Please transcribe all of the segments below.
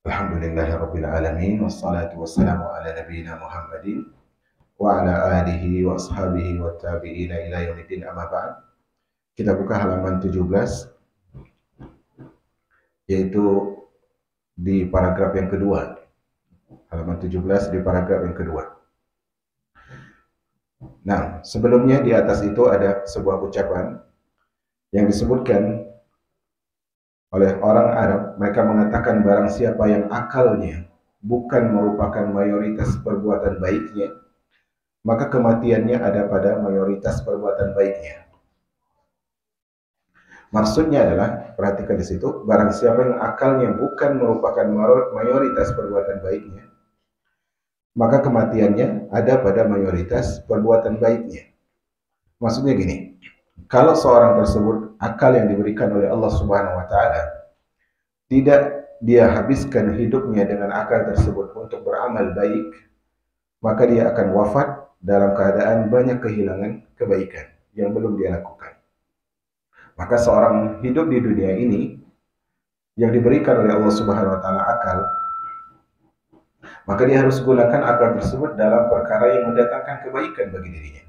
Alhamdulillahirabbil alamin wassalatu wassalamu ala nabiyyina Muhammadin wa ala alihi wa ashabihi wa tabi'ina ila yaumiddin amma ba'd. Kita buka halaman 17 yaitu di paragraf yang kedua. Halaman 17 di paragraf yang kedua. Nah, sebelumnya di atas itu ada sebuah ucapan yang disebutkan oleh orang Arab. Mereka mengatakan barang siapa yang akalnya bukan merupakan mayoritas perbuatan baiknya, maka kematiannya ada pada mayoritas perbuatan baiknya. Maksudnya adalah, perhatikan di situ, barang siapa yang akalnya bukan merupakan mayoritas perbuatan baiknya, maka kematiannya ada pada mayoritas perbuatan baiknya. Maksudnya gini, kalau seorang tersebut akal yang diberikan oleh Allah Subhanahu wa taala tidak dia habiskan hidupnya dengan akal tersebut untuk beramal baik, maka dia akan wafat dalam keadaan banyak kehilangan kebaikan yang belum dia lakukan. Maka seorang hidup di dunia ini yang diberikan oleh Allah Subhanahu wa taala akal, maka dia harus gunakan akal tersebut dalam perkara yang mendatangkan kebaikan bagi dirinya.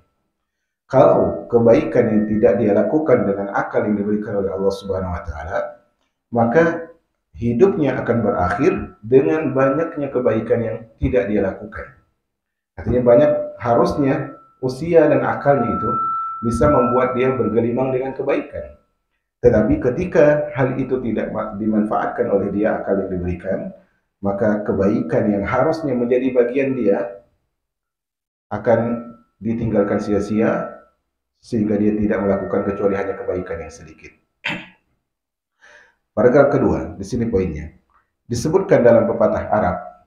Kalau kebaikan yang tidak dia lakukan dengan akal yang diberikan oleh Allah Subhanahu wa taala, maka hidupnya akan berakhir dengan banyaknya kebaikan yang tidak dia lakukan. Artinya harusnya usia dan akalnya itu bisa membuat dia bergelimang dengan kebaikan. Tetapi ketika hal itu tidak dimanfaatkan oleh dia akal yang diberikan, maka kebaikan yang harusnya menjadi bagian dia akan ditinggalkan sia-sia, sehingga dia tidak melakukan kecuali hanya kebaikan yang sedikit. Paragraf kedua, di sini poinnya. Disebutkan dalam pepatah Arab,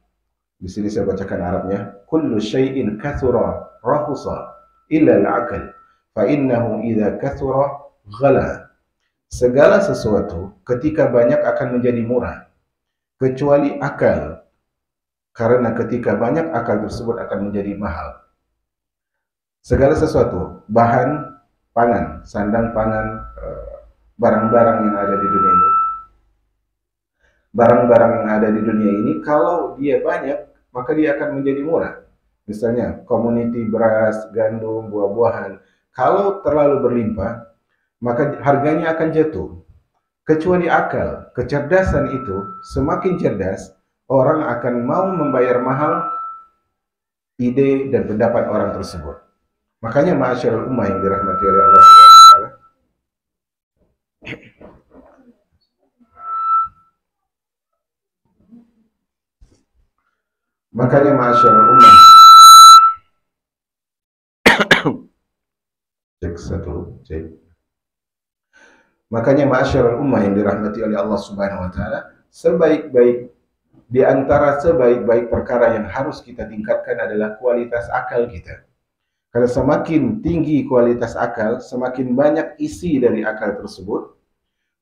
di sini saya bacakan Arabnya, kullu syai'in kathura rahusa illa al-aql, fa innahu idza kathura ghala. Segala sesuatu ketika banyak akan menjadi murah, kecuali akal, karena ketika banyak akal tersebut akan menjadi mahal. Segala sesuatu, bahan pangan, sandang pangan, barang-barang yang ada di dunia ini, barang-barang yang ada di dunia ini, kalau dia banyak, maka dia akan menjadi murah. Misalnya, komoditi beras, gandum, buah-buahan, kalau terlalu berlimpah, maka harganya akan jatuh. Kecuali akal, kecerdasan itu, semakin cerdas, orang akan mau membayar mahal ide dan pendapat orang tersebut. Makanya ma'asyiral ummah yang dirahmati oleh Allah Subhanahu wa taala, makanya ma'asyiral ummah, cek satu, cek. Makanya ma'asyiral ummah yang dirahmati oleh Allah Subhanahu wa taala, sebaik-baik di antara sebaik-baik perkara yang harus kita tingkatkan adalah kualitas akal kita. Karena semakin tinggi kualitas akal, semakin banyak isi dari akal tersebut,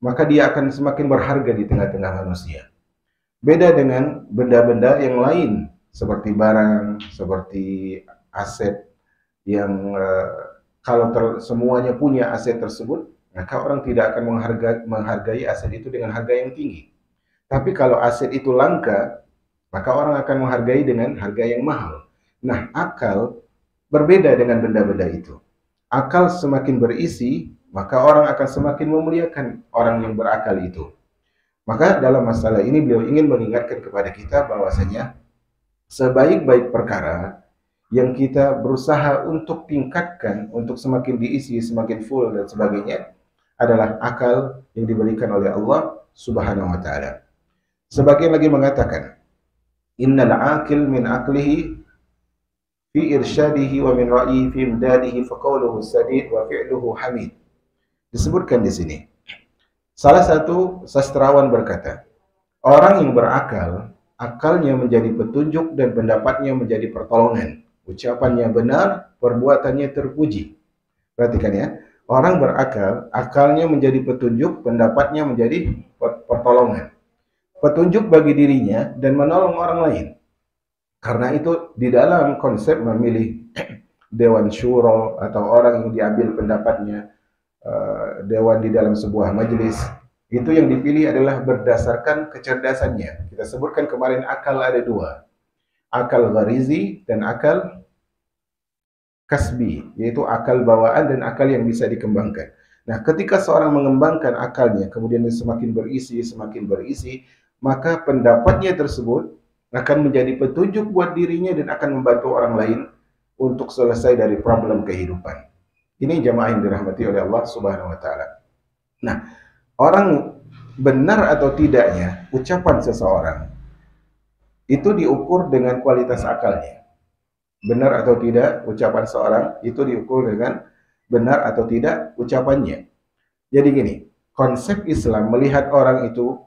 maka dia akan semakin berharga di tengah-tengah manusia. Beda dengan benda-benda yang lain, seperti barang, seperti aset yang kalau semuanya punya aset tersebut, maka orang tidak akan menghargai aset itu dengan harga yang tinggi. Tapi kalau aset itu langka, maka orang akan menghargai dengan harga yang mahal. Nah, akal berbeda dengan benda-benda itu. Akal semakin berisi, maka orang akan semakin memuliakan orang yang berakal itu. Maka dalam masalah ini beliau ingin mengingatkan kepada kita bahwasanya sebaik-baik perkara yang kita berusaha untuk tingkatkan, untuk semakin diisi, semakin full dan sebagainya, adalah akal yang diberikan oleh Allah Subhanahu wa taala. Sebagian lagi mengatakan, innal aqil min aqlihi fi irsyadihi wa min ra'yi fi imdadihi fa qawluhu sadid wa fi'luhu hamid. Disebutkan di sini. Salah satu sastrawan berkata, orang yang berakal, akalnya menjadi petunjuk dan pendapatnya menjadi pertolongan. Ucapannya benar, perbuatannya terpuji. Perhatikan ya. Orang berakal, akalnya menjadi petunjuk, pendapatnya menjadi pertolongan. Petunjuk bagi dirinya dan menolong orang lain. Karena itu di dalam konsep memilih dewan syuro atau orang yang diambil pendapatnya, dewan di dalam sebuah majelis, Itu yang dipilih adalah berdasarkan kecerdasannya. Kita sebutkan kemarin akal ada dua. Akal gharizi dan akal kasbi, yaitu akal bawaan dan akal yang bisa dikembangkan. Nah, ketika seorang mengembangkan akalnya, kemudian dia semakin berisi, maka pendapatnya tersebut akan menjadi petunjuk buat dirinya dan akan membantu orang lain untuk selesai dari problem kehidupan. Ini jamaah yang dirahmati oleh Allah Subhanahu wa taala. Nah, orang benar atau tidaknya ucapan seseorang itu diukur dengan kualitas akalnya. Benar atau tidak ucapan seorang itu diukur dengan benar atau tidak ucapannya. Jadi gini, konsep Islam melihat orang itu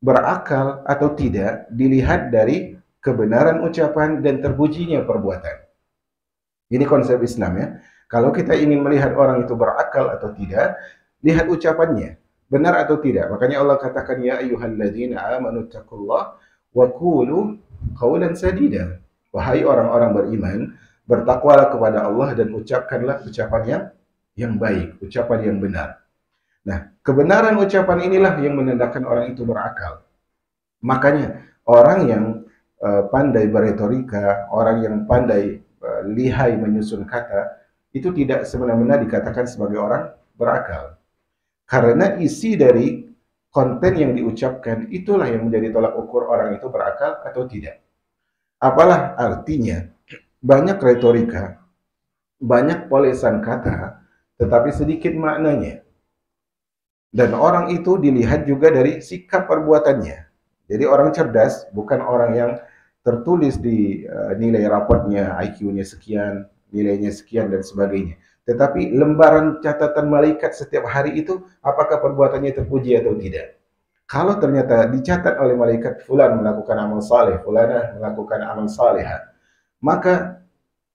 berakal atau tidak dilihat dari kebenaran ucapan dan terpujinya perbuatan. Ini konsep Islam ya. Kalau kita ingin melihat orang itu berakal atau tidak, lihat ucapannya. Benar atau tidak. Makanya Allah katakan, ya ayyuhalladzina amanu taqullah wa qulu qawlan sadida. Wahai orang-orang beriman, bertakwalah kepada Allah dan ucapkanlah ucapan yang baik, ucapan yang benar. Nah, kebenaran ucapan inilah yang menandakan orang itu berakal. Makanya orang yang pandai beretorika, orang yang pandai lihai menyusun kata, itu tidak semena-mena dikatakan sebagai orang berakal. Karena isi dari konten yang diucapkan itulah yang menjadi tolak ukur orang itu berakal atau tidak. Apalah artinya banyak retorika, banyak polesan kata, tetapi sedikit maknanya. Dan orang itu dilihat juga dari sikap perbuatannya. Jadi orang cerdas bukan orang yang tertulis di nilai rapotnya, IQ-nya sekian, nilainya sekian dan sebagainya. Tetapi lembaran catatan malaikat setiap hari itu apakah perbuatannya terpuji atau tidak. Kalau ternyata dicatat oleh malaikat fulan melakukan amal saleh, fulana melakukan amal salehah, maka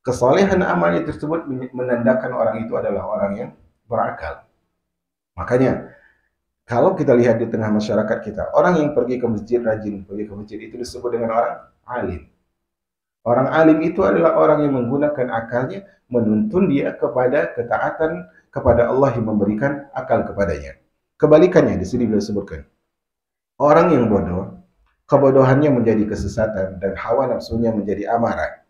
kesalehan amalnya tersebut menandakan orang itu adalah orang yang berakal. Makanya kalau kita lihat di tengah masyarakat kita, orang yang pergi ke masjid, rajin pergi ke masjid, itu disebut dengan orang alim. Orang alim itu adalah orang yang menggunakan akalnya menuntun dia kepada ketaatan kepada Allah yang memberikan akal kepadanya. Kebalikannya di sini beliau sebutkan. Orang yang bodoh, kebodohannya menjadi kesesatan dan hawa nafsunya menjadi amarah.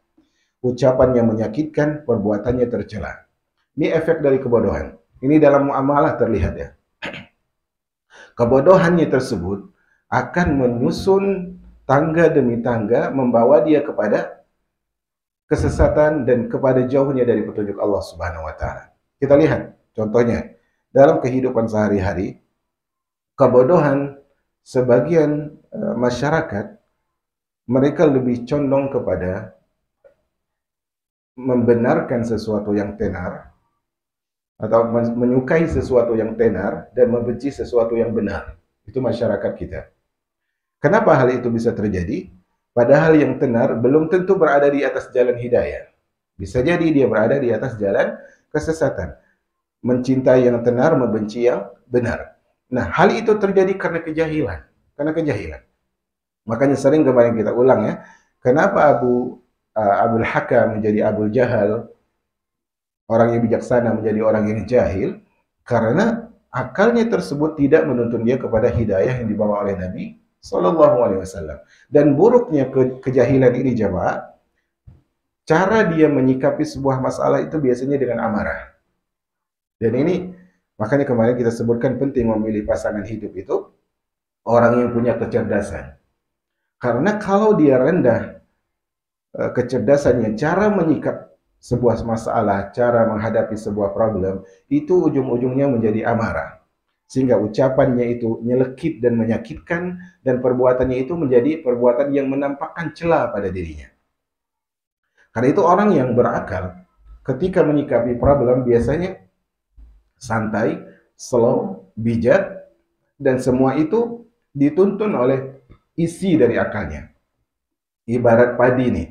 Ucapannya menyakitkan, perbuatannya tercela. Ini efek dari kebodohan. Ini dalam muamalah terlihat ya. Kebodohannya tersebut akan menyusun tangga demi tangga, membawa dia kepada kesesatan dan kepada jauhnya dari petunjuk Allah Subhanahu wa taala. Kita lihat contohnya dalam kehidupan sehari-hari, kebodohan sebagian masyarakat, mereka lebih condong kepada membenarkan sesuatu yang tenar atau menyukai sesuatu yang tenar dan membenci sesuatu yang benar. Itu masyarakat kita. Kenapa hal itu bisa terjadi? Padahal yang tenar belum tentu berada di atas jalan hidayah. Bisa jadi dia berada di atas jalan kesesatan. Mencintai yang tenar, membenci yang benar. Nah, hal itu terjadi karena kejahilan. Karena kejahilan. Makanya sering kemarin kita ulang ya. Kenapa Abul Hakam menjadi Abul Jahal, orang yang bijaksana menjadi orang yang jahil? Karena akalnya tersebut tidak menuntun dia kepada hidayah yang dibawa oleh Nabi Sallallahu Alaihi Wasallam. Dan buruknya kejahilan ini jamaah, cara dia menyikapi sebuah masalah itu biasanya dengan amarah. Dan ini makanya kemarin kita sebutkan penting memilih pasangan hidup itu orang yang punya kecerdasan. Karena kalau dia rendah kecerdasannya, cara menyikap sebuah masalah, cara menghadapi sebuah problem, itu ujung-ujungnya menjadi amarah. Sehingga ucapannya itu nyelekit dan menyakitkan, dan perbuatannya itu menjadi perbuatan yang menampakkan celah pada dirinya. Karena itu orang yang berakal, ketika menyikapi problem biasanya santai, slow, bijak, dan semua itu dituntun oleh isi dari akalnya. Ibarat padi nih.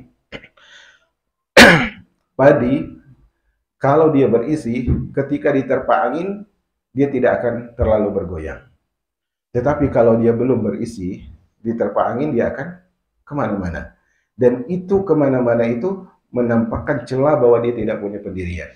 Padi, kalau dia berisi, ketika diterpa angin, dia tidak akan terlalu bergoyang. Tetapi kalau dia belum berisi, diterpa angin, dia akan kemana-mana. Dan itu kemana-mana itu menampakkan celah bahwa dia tidak punya pendirian.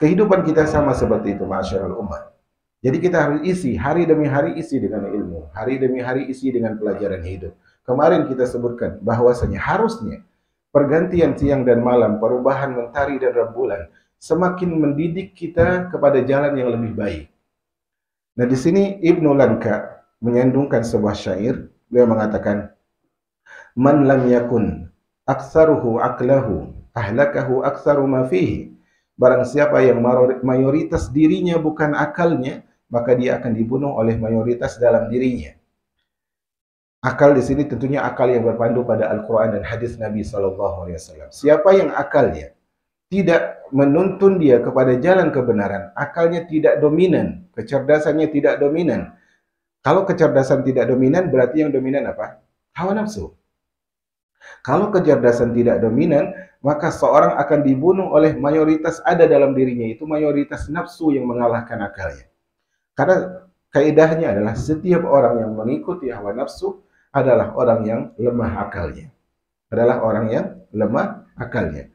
Kehidupan kita sama seperti itu, ma'asyiral ummah. Jadi kita harus isi, hari demi hari isi dengan ilmu, hari demi hari isi dengan pelajaran hidup. Kemarin kita sebutkan bahwasanya harusnya pergantian siang dan malam, perubahan mentari dan rembulan, semakin mendidik kita kepada jalan yang lebih baik. Nah, di sini Ibnu Lanka menyandungkan sebuah syair, beliau mengatakan, "Man lam yakun aktsaruhu aqlahu, ahlakahu aktsaru ma fihi." Barang siapa yang mayoritas dirinya bukan akalnya, maka dia akan dibunuh oleh mayoritas dalam dirinya. Akal di sini tentunya akal yang berpandu pada Al-Quran dan hadis Nabi SAW. Siapa yang akalnya tidak menuntun dia kepada jalan kebenaran, akalnya tidak dominan, kecerdasannya tidak dominan. Kalau kecerdasan tidak dominan, berarti yang dominan apa? Hawa nafsu. Kalau kecerdasan tidak dominan, maka seorang akan dibunuh oleh mayoritas ada dalam dirinya, itu mayoritas nafsu yang mengalahkan akalnya. Karena kaidahnya adalah setiap orang yang mengikuti hawa nafsu adalah orang yang lemah akalnya. Adalah orang yang lemah akalnya.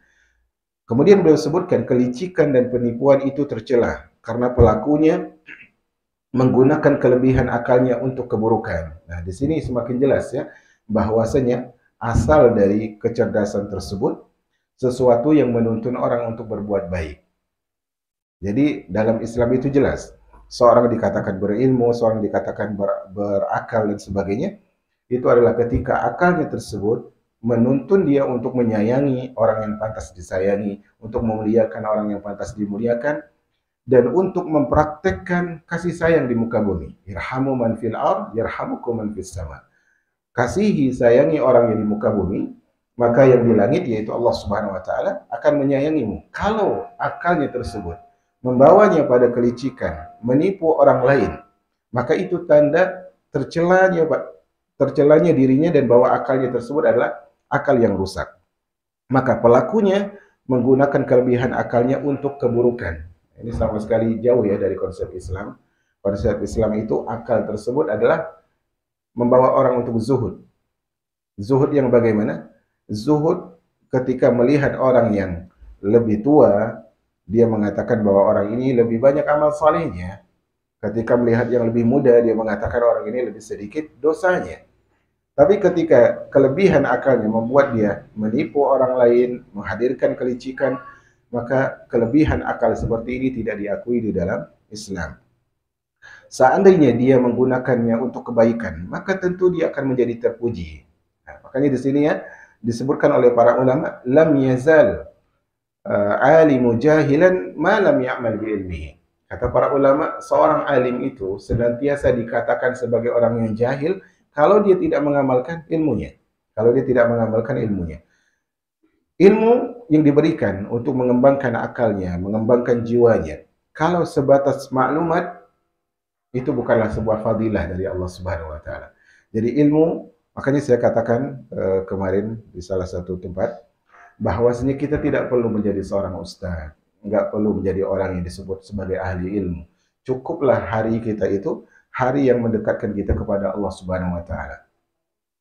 Kemudian beliau sebutkan kelicikan dan penipuan itu tercela karena pelakunya menggunakan kelebihan akalnya untuk keburukan. Nah, di sini semakin jelas ya bahwasanya asal dari kecerdasan tersebut sesuatu yang menuntun orang untuk berbuat baik. Jadi dalam Islam itu jelas, seorang dikatakan berilmu, seorang dikatakan berakal dan sebagainya, itu adalah ketika akalnya tersebut menuntun dia untuk menyayangi orang yang pantas disayangi, untuk memuliakan orang yang pantas dimuliakan, dan untuk mempraktekkan kasih sayang di muka bumi. Irhamu man fil ard, yarhamukum man fis sama. Kasihi, sayangi orang yang di muka bumi, maka yang di langit yaitu Allah Subhanahu wa taala akan menyayangimu. Kalau akalnya tersebut membawanya pada kelicikan, menipu orang lain, maka itu tanda tercelanya dirinya dan bahwa akalnya tersebut adalah akal yang rusak. Maka pelakunya menggunakan kelebihan akalnya untuk keburukan. Ini sama sekali jauh ya dari konsep Islam. Konsep Islam itu akal tersebut adalah membawa orang untuk zuhud. Zuhud yang bagaimana? Zuhud ketika melihat orang yang lebih tua, dia mengatakan bahwa orang ini lebih banyak amal salehnya. Ketika melihat yang lebih muda, dia mengatakan orang ini lebih sedikit dosanya. Tapi ketika kelebihan akalnya membuat dia menipu orang lain, menghadirkan kelicikan, maka kelebihan akal seperti ini tidak diakui di dalam Islam. Seandainya dia menggunakannya untuk kebaikan, maka tentu dia akan menjadi terpuji. Nah, makanya di sini ya disebutkan oleh para ulama, lam yazal alimu jahilan ma lam ya'mal bi ilmihi. Kata para ulama, seorang alim itu senantiasa dikatakan sebagai orang yang jahil kalau dia tidak mengamalkan ilmunya. Kalau dia tidak mengamalkan ilmunya. Ilmu yang diberikan untuk mengembangkan akalnya, mengembangkan jiwanya, kalau sebatas maklumat, itu bukanlah sebuah fadilah dari Allah Subhanahu wa taala. Jadi ilmu, makanya saya katakan kemarin di salah satu tempat, bahwasanya kita tidak perlu menjadi seorang ustaz, enggak perlu menjadi orang yang disebut sebagai ahli ilmu. Cukuplah hari kita itu hari yang mendekatkan kita kepada Allah Subhanahu wa taala.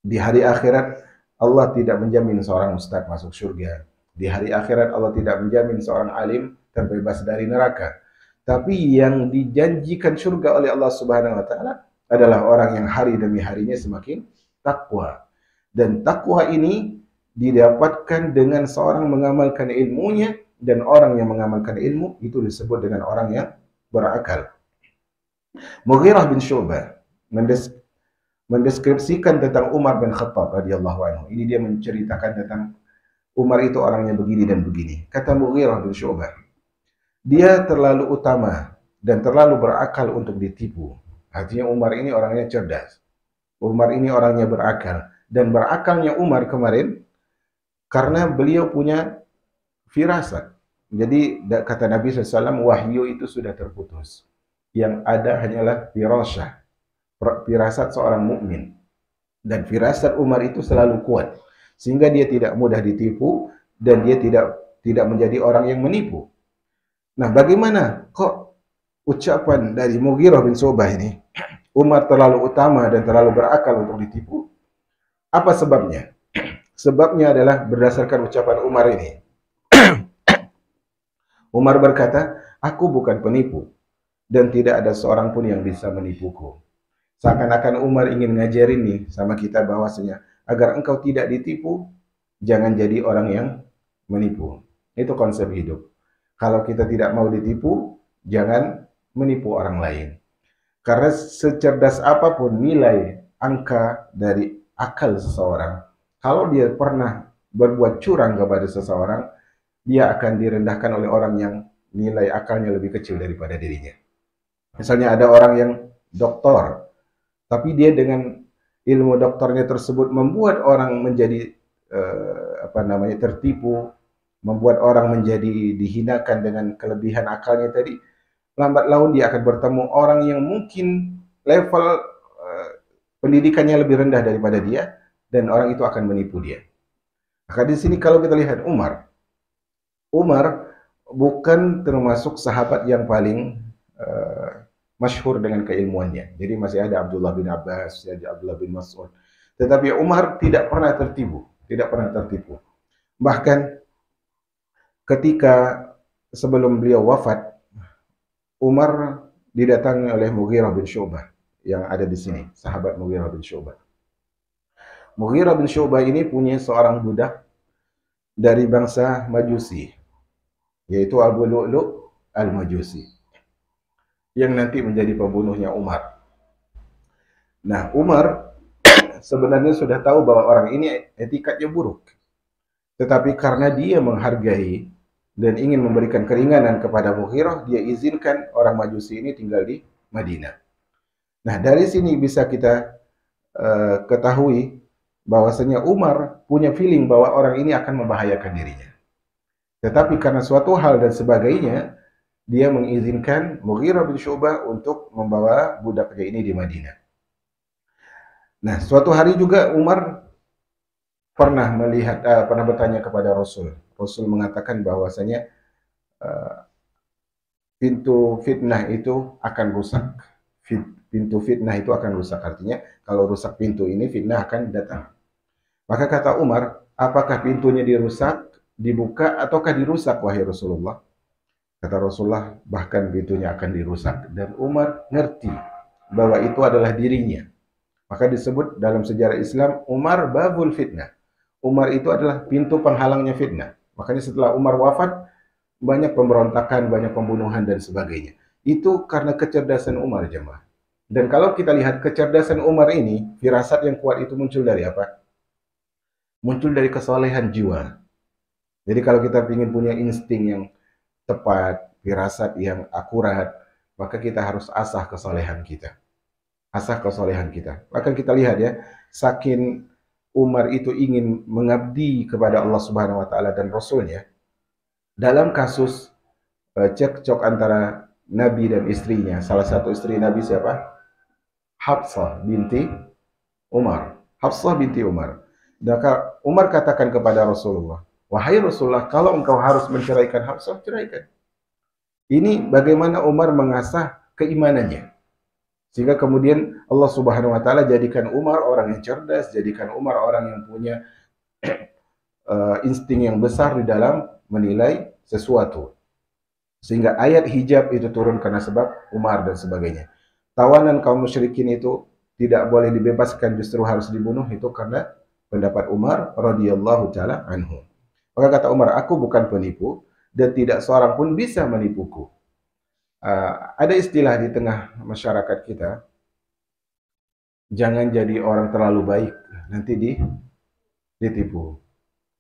Di hari akhirat Allah tidak menjamin seorang ustaz masuk surga. Di hari akhirat Allah tidak menjamin seorang alim terbebas dari neraka. Tapi yang dijanjikan surga oleh Allah Subhanahu wa taala adalah orang yang hari demi harinya semakin takwa. Dan takwa ini didapatkan dengan seorang mengamalkan ilmunya, dan orang yang mengamalkan ilmu itu disebut dengan orang yang berakal. Mughirah bin Syu'bah mendeskripsikan tentang Umar bin Khattab radhiyallahu anhu. Ini dia menceritakan tentang Umar itu orangnya begini dan begini. Kata Mughirah bin Syu'bah, dia terlalu utama dan terlalu berakal untuk ditipu. Artinya Umar ini orangnya cerdas. Umar ini orangnya berakal. Dan berakalnya Umar kemarin karena beliau punya firasat. Jadi kata Nabi SAW, wahyu itu sudah terputus. Yang ada hanyalah firasat. Firasat seorang mukmin. Dan firasat Umar itu selalu kuat. Sehingga dia tidak mudah ditipu dan dia tidak menjadi orang yang menipu. Nah, bagaimana kok ucapan dari Mughirah bin Syu'bah ini, Umar terlalu utama dan terlalu berakal untuk ditipu? Apa sebabnya? Sebabnya adalah berdasarkan ucapan Umar ini. Umar berkata, aku bukan penipu dan tidak ada seorang pun yang bisa menipuku. Seakan-akan Umar ingin ngajarin nih sama kita bahwasanya agar engkau tidak ditipu, jangan jadi orang yang menipu. Itu konsep hidup. Kalau kita tidak mau ditipu, jangan menipu orang lain. Karena secerdas apapun nilai angka dari akal seseorang, kalau dia pernah berbuat curang kepada seseorang, dia akan direndahkan oleh orang yang nilai akalnya lebih kecil daripada dirinya. Misalnya ada orang yang doktor, tapi dia dengan ilmu doktornya tersebut membuat orang menjadi tertipu, membuat orang menjadi dihinakan dengan kelebihan akalnya tadi. Lambat laun dia akan bertemu orang yang mungkin level pendidikannya lebih rendah daripada dia, dan orang itu akan menipu dia. Maka di sini kalau kita lihat Umar bukan termasuk sahabat yang paling masyhur dengan keilmuannya. Jadi masih ada Abdullah bin Abbas, ada Abdullah bin Mas'ud. Tetapi Umar tidak pernah tertipu. Bahkan ketika sebelum beliau wafat, Umar didatangi oleh Mughirah bin Syu'bah yang ada di sini, sahabat Mughirah bin Syu'bah. Mughirah bin Syu'bah ini punya seorang budak dari bangsa Majusi, yaitu Abu Lu'lu' al-Majusi, yang nanti menjadi pembunuhnya Umar. Nah, Umar sebenarnya sudah tahu bahwa orang ini etikatnya buruk. Tetapi karena dia menghargai dan ingin memberikan keringanan kepada Mughirah, dia izinkan orang Majusi ini tinggal di Madinah. Nah, dari sini bisa kita ketahui bahwasanya Umar punya feeling bahwa orang ini akan membahayakan dirinya. Tetapi karena suatu hal dan sebagainya, dia mengizinkan Mughirah bin Syu'bah untuk membawa budaknya ini di Madinah. Nah, suatu hari juga Umar pernah bertanya kepada Rasul. Rasul mengatakan bahwasanya pintu fitnah itu akan rusak. Pintu fitnah itu akan rusak. Artinya kalau rusak pintu ini, fitnah akan datang. Maka kata Umar, apakah pintunya dirusak, dibuka, ataukah dirusak, wahai Rasulullah? Kata Rasulullah, bahkan pintunya akan dirusak. Dan Umar ngerti bahwa itu adalah dirinya. Maka disebut dalam sejarah Islam, Umar babul fitnah. Umar itu adalah pintu penghalangnya fitnah. Makanya setelah Umar wafat, banyak pemberontakan, banyak pembunuhan, dan sebagainya. Itu karena kecerdasan Umar, jemaah. Dan kalau kita lihat kecerdasan Umar ini, firasat yang kuat itu muncul dari apa? Muncul dari kesolehan jiwa. Jadi kalau kita ingin punya insting yang tepat, firasat yang akurat, maka kita harus asah kesolehan kita. Asah kesolehan kita. Bahkan kita lihat ya, saking Umar itu ingin mengabdi kepada Allah Subhanahu wa taala dan Rasulnya, dalam kasus cekcok antara Nabi dan istrinya, salah satu istri Nabi siapa? Hafsah binti Umar. Hafsah binti Umar. Maka Umar katakan kepada Rasulullah, wahai Rasulullah, kalau engkau harus menceraikan Hafsah, ceraikan. Ini bagaimana Umar mengasah keimanannya. Sehingga kemudian Allah Subhanahu wa taala jadikan Umar orang yang cerdas, jadikan Umar orang yang punya insting yang besar di dalam menilai sesuatu. Sehingga ayat hijab itu turun karena sebab Umar dan sebagainya. Tawanan kaum musyrikin itu tidak boleh dibebaskan, justru harus dibunuh, itu karena pendapat Umar radhiyallahu taala anhu. Maka kata Umar, aku bukan penipu dan tidak seorang pun bisa menipuku. Ada istilah di tengah masyarakat kita, jangan jadi orang terlalu baik, nanti ditipu.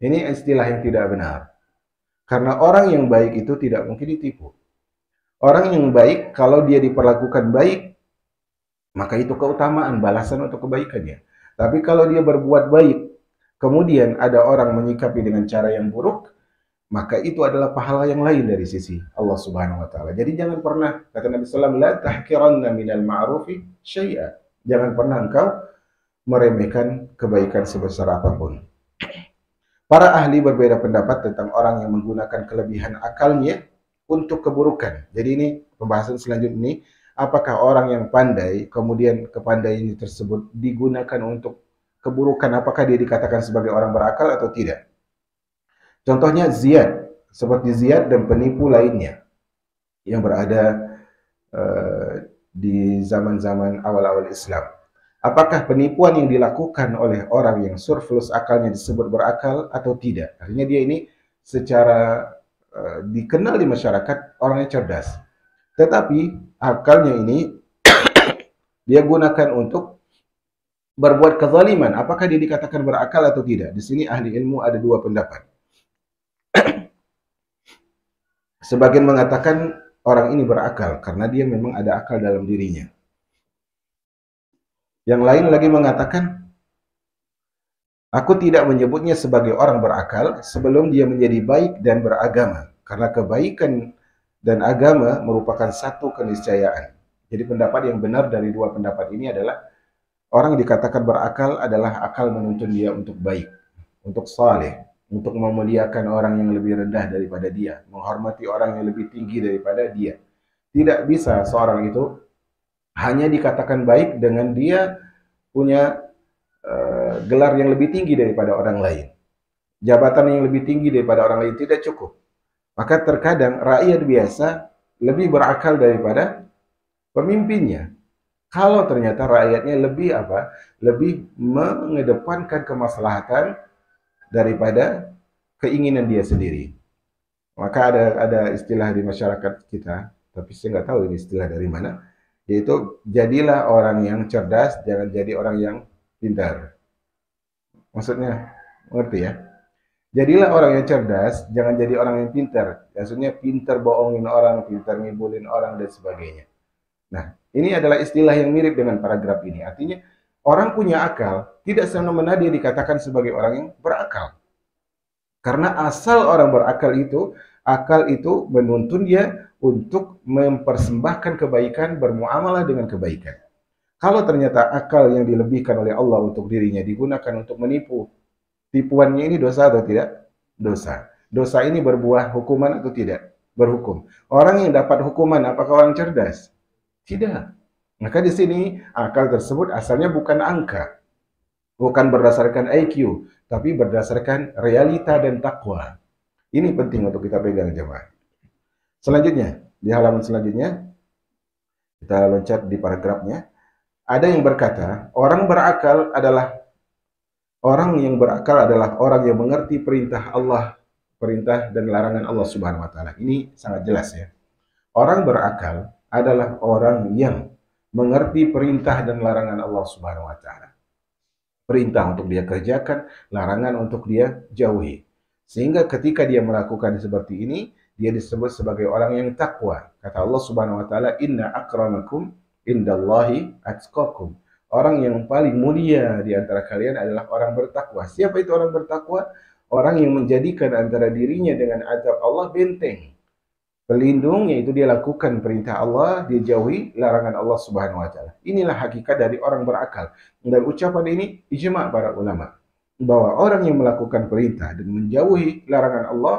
Ini istilah yang tidak benar. Karena orang yang baik itu tidak mungkin ditipu. Orang yang baik, kalau dia diperlakukan baik, maka itu keutamaan, balasan untuk kebaikannya. Tapi kalau dia berbuat baik, kemudian ada orang menyikapi dengan cara yang buruk, maka itu adalah pahala yang lain dari sisi Allah Subhanahu wa taala. Jadi jangan pernah, kata Nabi sallallahu alaihi wasallam, la tahqiranna minal ma'rufi syai'a. Jangan pernah engkau meremehkan kebaikan sebesar apapun. Para ahli berbeda pendapat tentang orang yang menggunakan kelebihan akalnya untuk keburukan. Jadi ini pembahasan selanjutnya ini, apakah orang yang pandai, kemudian kepandaian tersebut digunakan untuk keburukan, apakah dia dikatakan sebagai orang berakal atau tidak? Contohnya Ziyad, seperti Ziyad dan penipu lainnya yang berada di zaman-zaman awal-awal Islam. Apakah penipuan yang dilakukan oleh orang yang surplus akalnya disebut berakal atau tidak? Artinya dia ini secara dikenal di masyarakat orangnya cerdas. Tetapi akalnya ini dia gunakan untuk berbuat kezaliman. Apakah dia dikatakan berakal atau tidak? Di sini ahli ilmu ada dua pendapat. Sebagian mengatakan orang ini berakal karena dia memang ada akal dalam dirinya. Yang lain lagi mengatakan, aku tidak menyebutnya sebagai orang berakal sebelum dia menjadi baik dan beragama. Karena kebaikan dan agama merupakan satu keniscayaan. Jadi pendapat yang benar dari dua pendapat ini adalah orang dikatakan berakal adalah akal menuntun dia untuk baik, untuk saleh, untuk memuliakan orang yang lebih rendah daripada dia, menghormati orang yang lebih tinggi daripada dia. Tidak bisa seorang itu hanya dikatakan baik dengan dia punya gelar yang lebih tinggi daripada orang lain. Jabatan yang lebih tinggi daripada orang lain tidak cukup. Maka terkadang rakyat biasa lebih berakal daripada pemimpinnya. Kalau ternyata rakyatnya lebih apa? Lebih mengedepankan kemaslahatan daripada keinginan dia sendiri. Maka ada istilah di masyarakat kita, tapi saya nggak tahu ini istilah dari mana, yaitu jadilah orang yang cerdas, jangan jadi orang yang pintar. Maksudnya, mengerti ya? Jadilah orang yang cerdas, jangan jadi orang yang pintar. Maksudnya pintar bohongin orang, pintar ngibulin orang, dan sebagainya. Nah, ini adalah istilah yang mirip dengan paragraf ini. Artinya, orang punya akal, tidak semena-mena dia dikatakan sebagai orang yang berakal. Karena asal orang berakal itu, akal itu menuntun dia untuk mempersembahkan kebaikan, bermuamalah dengan kebaikan. Kalau ternyata akal yang dilebihkan oleh Allah untuk dirinya digunakan untuk menipu, tipuannya ini dosa atau tidak? Dosa. Dosa ini berbuah hukuman atau tidak? Berhukum. Orang yang dapat hukuman, apakah orang cerdas? Tidak. Maka di sini akal tersebut asalnya bukan angka, bukan berdasarkan IQ, tapi berdasarkan realita dan takwa. Ini penting untuk kita pegang jemaah. Selanjutnya, di halaman selanjutnya, kita loncat di paragrafnya. Ada yang berkata, orang yang berakal adalah orang yang mengerti perintah Allah, perintah dan larangan Allah Subhanahu wa taala. Ini sangat jelas ya. Orang berakal adalah orang yang mengerti perintah dan larangan Allah Subhanahu wa taala. Perintah untuk dia kerjakan, larangan untuk dia jauhi. Sehingga ketika dia melakukan seperti ini, dia disebut sebagai orang yang takwa. Kata Allah Subhanahu wa taala, "Inna akramakum indallahi atqakum." Orang yang paling mulia di antara kalian adalah orang bertakwa. Siapa itu orang bertakwa? Orang yang menjadikan antara dirinya dengan azab Allah benteng. Pelindung, yaitu dia lakukan perintah Allah, dia jauhi larangan Allah Subhanahu wa taala. Inilah hakikat dari orang berakal. Dan ucapan ini ijma' para ulama bahwa orang yang melakukan perintah dan menjauhi larangan Allah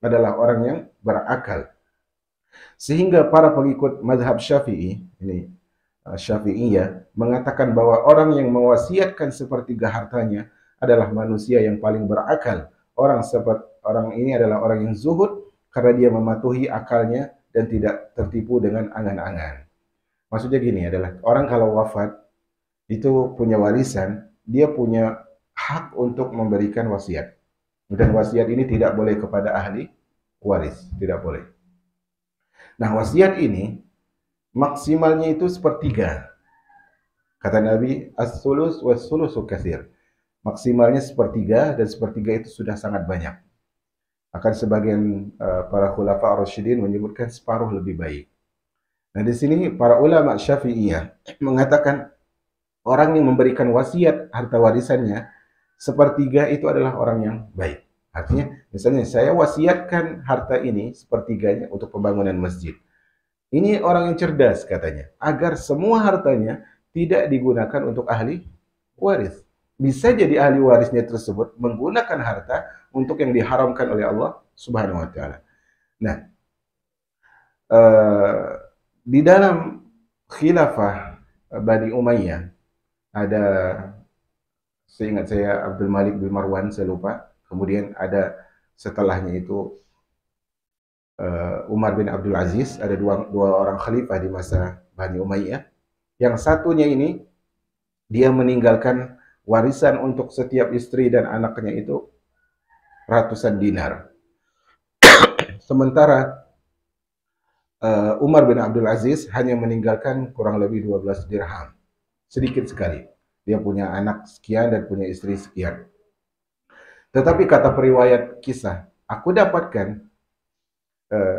adalah orang yang berakal. Sehingga para pengikut mazhab Syafi'i, ini Syafi'iyah, mengatakan bahwa orang yang mewasiatkan sepertiga hartanya adalah manusia yang paling berakal. Orang ini adalah orang yang zuhud karena dia mematuhi akalnya dan tidak tertipu dengan angan-angan. Maksudnya gini adalah orang kalau wafat itu punya warisan, dia punya hak untuk memberikan wasiat. Dan wasiat ini tidak boleh kepada ahli waris, tidak boleh. Nah, wasiat ini maksimalnya itu sepertiga. Kata Nabi, as-sulus was-sulusu katsir. Maksimalnya sepertiga dan sepertiga itu sudah sangat banyak. Akan sebagian para khulafa ar-rasyidin menyebutkan separuh lebih baik. Nah, di sini para ulama Syafi'iyah mengatakan orang yang memberikan wasiat harta warisannya sepertiga itu adalah orang yang baik. Artinya, misalnya saya wasiatkan harta ini sepertiganya untuk pembangunan masjid. Ini orang yang cerdas katanya, agar semua hartanya tidak digunakan untuk ahli waris. Bisa jadi ahli warisnya tersebut menggunakan harta untuk yang diharamkan oleh Allah Subhanahu wa taala. Nah, di dalam khilafah Bani Umayyah ada, seingat saya, Abdul Malik bin Marwan, saya lupa. Kemudian ada setelahnya itu Umar bin Abdul Aziz, ada dua orang khalifah di masa Bani Umayyah. Yang satunya ini, dia meninggalkan warisan untuk setiap istri dan anaknya itu ratusan dinar. Sementara Umar bin Abdul Aziz hanya meninggalkan kurang lebih 12 dirham. Sedikit sekali. Dia punya anak sekian dan punya istri sekian. Tetapi kata periwayat kisah, aku dapatkan,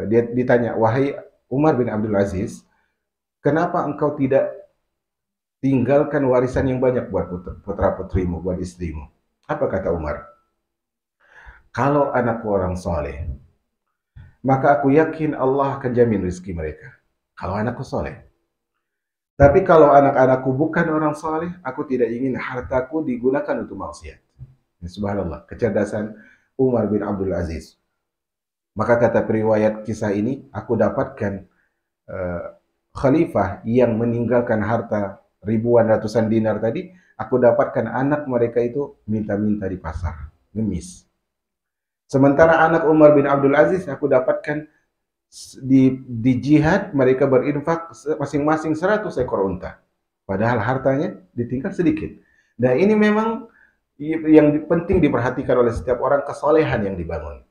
dia ditanya, wahai Umar bin Abdul Aziz, kenapa engkau tidak tinggalkan warisan yang banyak buat putra-putrimu, buat istrimu? Apa kata Umar? Kalau anakku orang soleh, maka aku yakin Allah akan jamin rezeki mereka. Kalau anakku soleh. Tapi kalau anak-anakku bukan orang soleh, aku tidak ingin hartaku digunakan untuk maksiat. Subhanallah, kecerdasan Umar bin Abdul Aziz. Maka kata periwayat kisah ini, aku dapatkan khalifah yang meninggalkan harta ribuan ratusan dinar tadi, aku dapatkan anak mereka itu minta-minta di pasar, ngemis. Sementara anak Umar bin Abdul Aziz, aku dapatkan di jihad mereka berinfak masing-masing 100 ekor unta. Padahal hartanya ditinggal sedikit. Nah ini memang yang penting diperhatikan oleh setiap orang, kesolehan yang dibangun.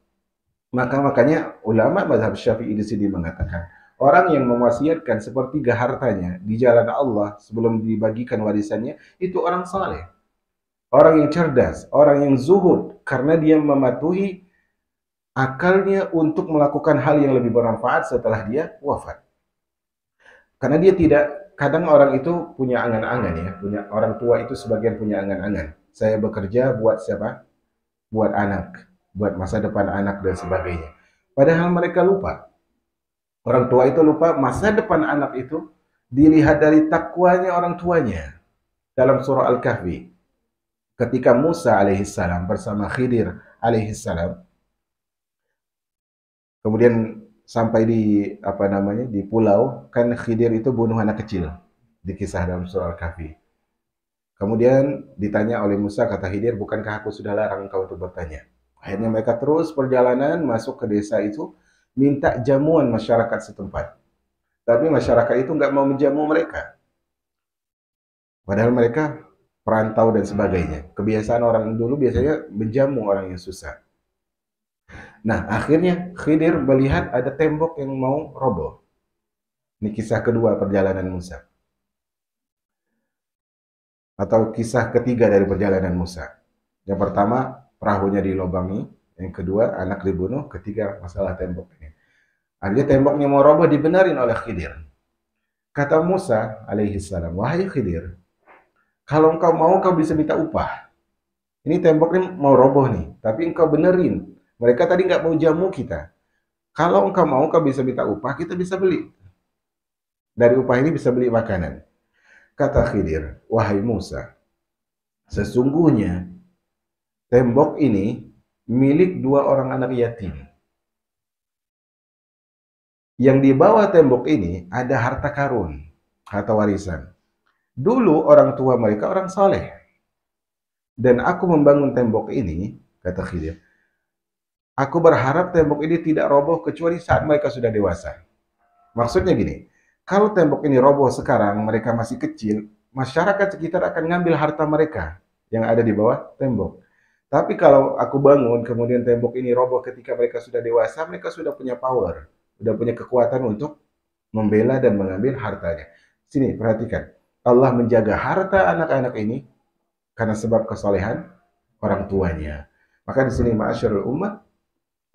Makanya ulama mazhab Syafi'i di sini mengatakan, orang yang mewasiatkan sepertiga hartanya di jalan Allah sebelum dibagikan warisannya, itu orang saleh. Orang yang cerdas, orang yang zuhud, karena dia mematuhi akalnya untuk melakukan hal yang lebih bermanfaat setelah dia wafat. Karena dia tidak, kadang orang itu punya angan-angan ya, punya orang tua itu sebagian punya angan-angan. Saya bekerja buat siapa? Buat anak, buat masa depan anak dan sebagainya. Padahal mereka lupa. Orang tua itu lupa masa depan anak itu dilihat dari takwanya orang tuanya. Dalam surah Al-Kahfi, ketika Musa alaihissalam bersama Khidir alaihissalam, kemudian sampai di di pulau, kan Khidir itu bunuh anak kecil di kisah dalam surah Al-Kahfi. Kemudian ditanya oleh Musa, kata Khidir, bukankah aku sudah larang engkau untuk bertanya? Akhirnya mereka terus perjalanan masuk ke desa itu, minta jamuan masyarakat setempat. Tapi masyarakat itu nggak mau menjamu mereka. Padahal mereka perantau dan sebagainya. Kebiasaan orang dulu biasanya menjamu orang yang susah. Nah, akhirnya Khidir melihat ada tembok yang mau roboh. Ini kisah kedua perjalanan Musa. Atau kisah ketiga dari perjalanan Musa. Yang pertama, perahunya dilobangi. Yang kedua, anak dibunuh. Ketiga, masalah tembok ini. Akhirnya temboknya mau roboh, dibenarin oleh Khidir. Kata Musa alaihissalam, wahai Khidir, kalau engkau mau, kau bisa minta upah. Ini temboknya mau roboh nih, tapi engkau benerin. Mereka tadi nggak mau jamu kita. Kalau engkau mau, kau bisa minta upah, kita bisa beli. Dari upah ini bisa beli makanan. Kata Khidir, wahai Musa, sesungguhnya tembok ini milik dua orang anak yatim. Yang di bawah tembok ini ada harta karun, harta warisan. Dulu orang tua mereka orang soleh. Dan aku membangun tembok ini, kata Khidir, aku berharap tembok ini tidak roboh kecuali saat mereka sudah dewasa. Maksudnya gini, kalau tembok ini roboh sekarang, mereka masih kecil, masyarakat sekitar akan ngambil harta mereka yang ada di bawah tembok. Tapi kalau aku bangun, kemudian tembok ini roboh ketika mereka sudah dewasa, mereka sudah punya power, sudah punya kekuatan untuk membela dan mengambil hartanya. Sini, perhatikan. Allah menjaga harta anak-anak ini karena sebab kesolehan orang tuanya. Maka di sini ma'asyarul ummah,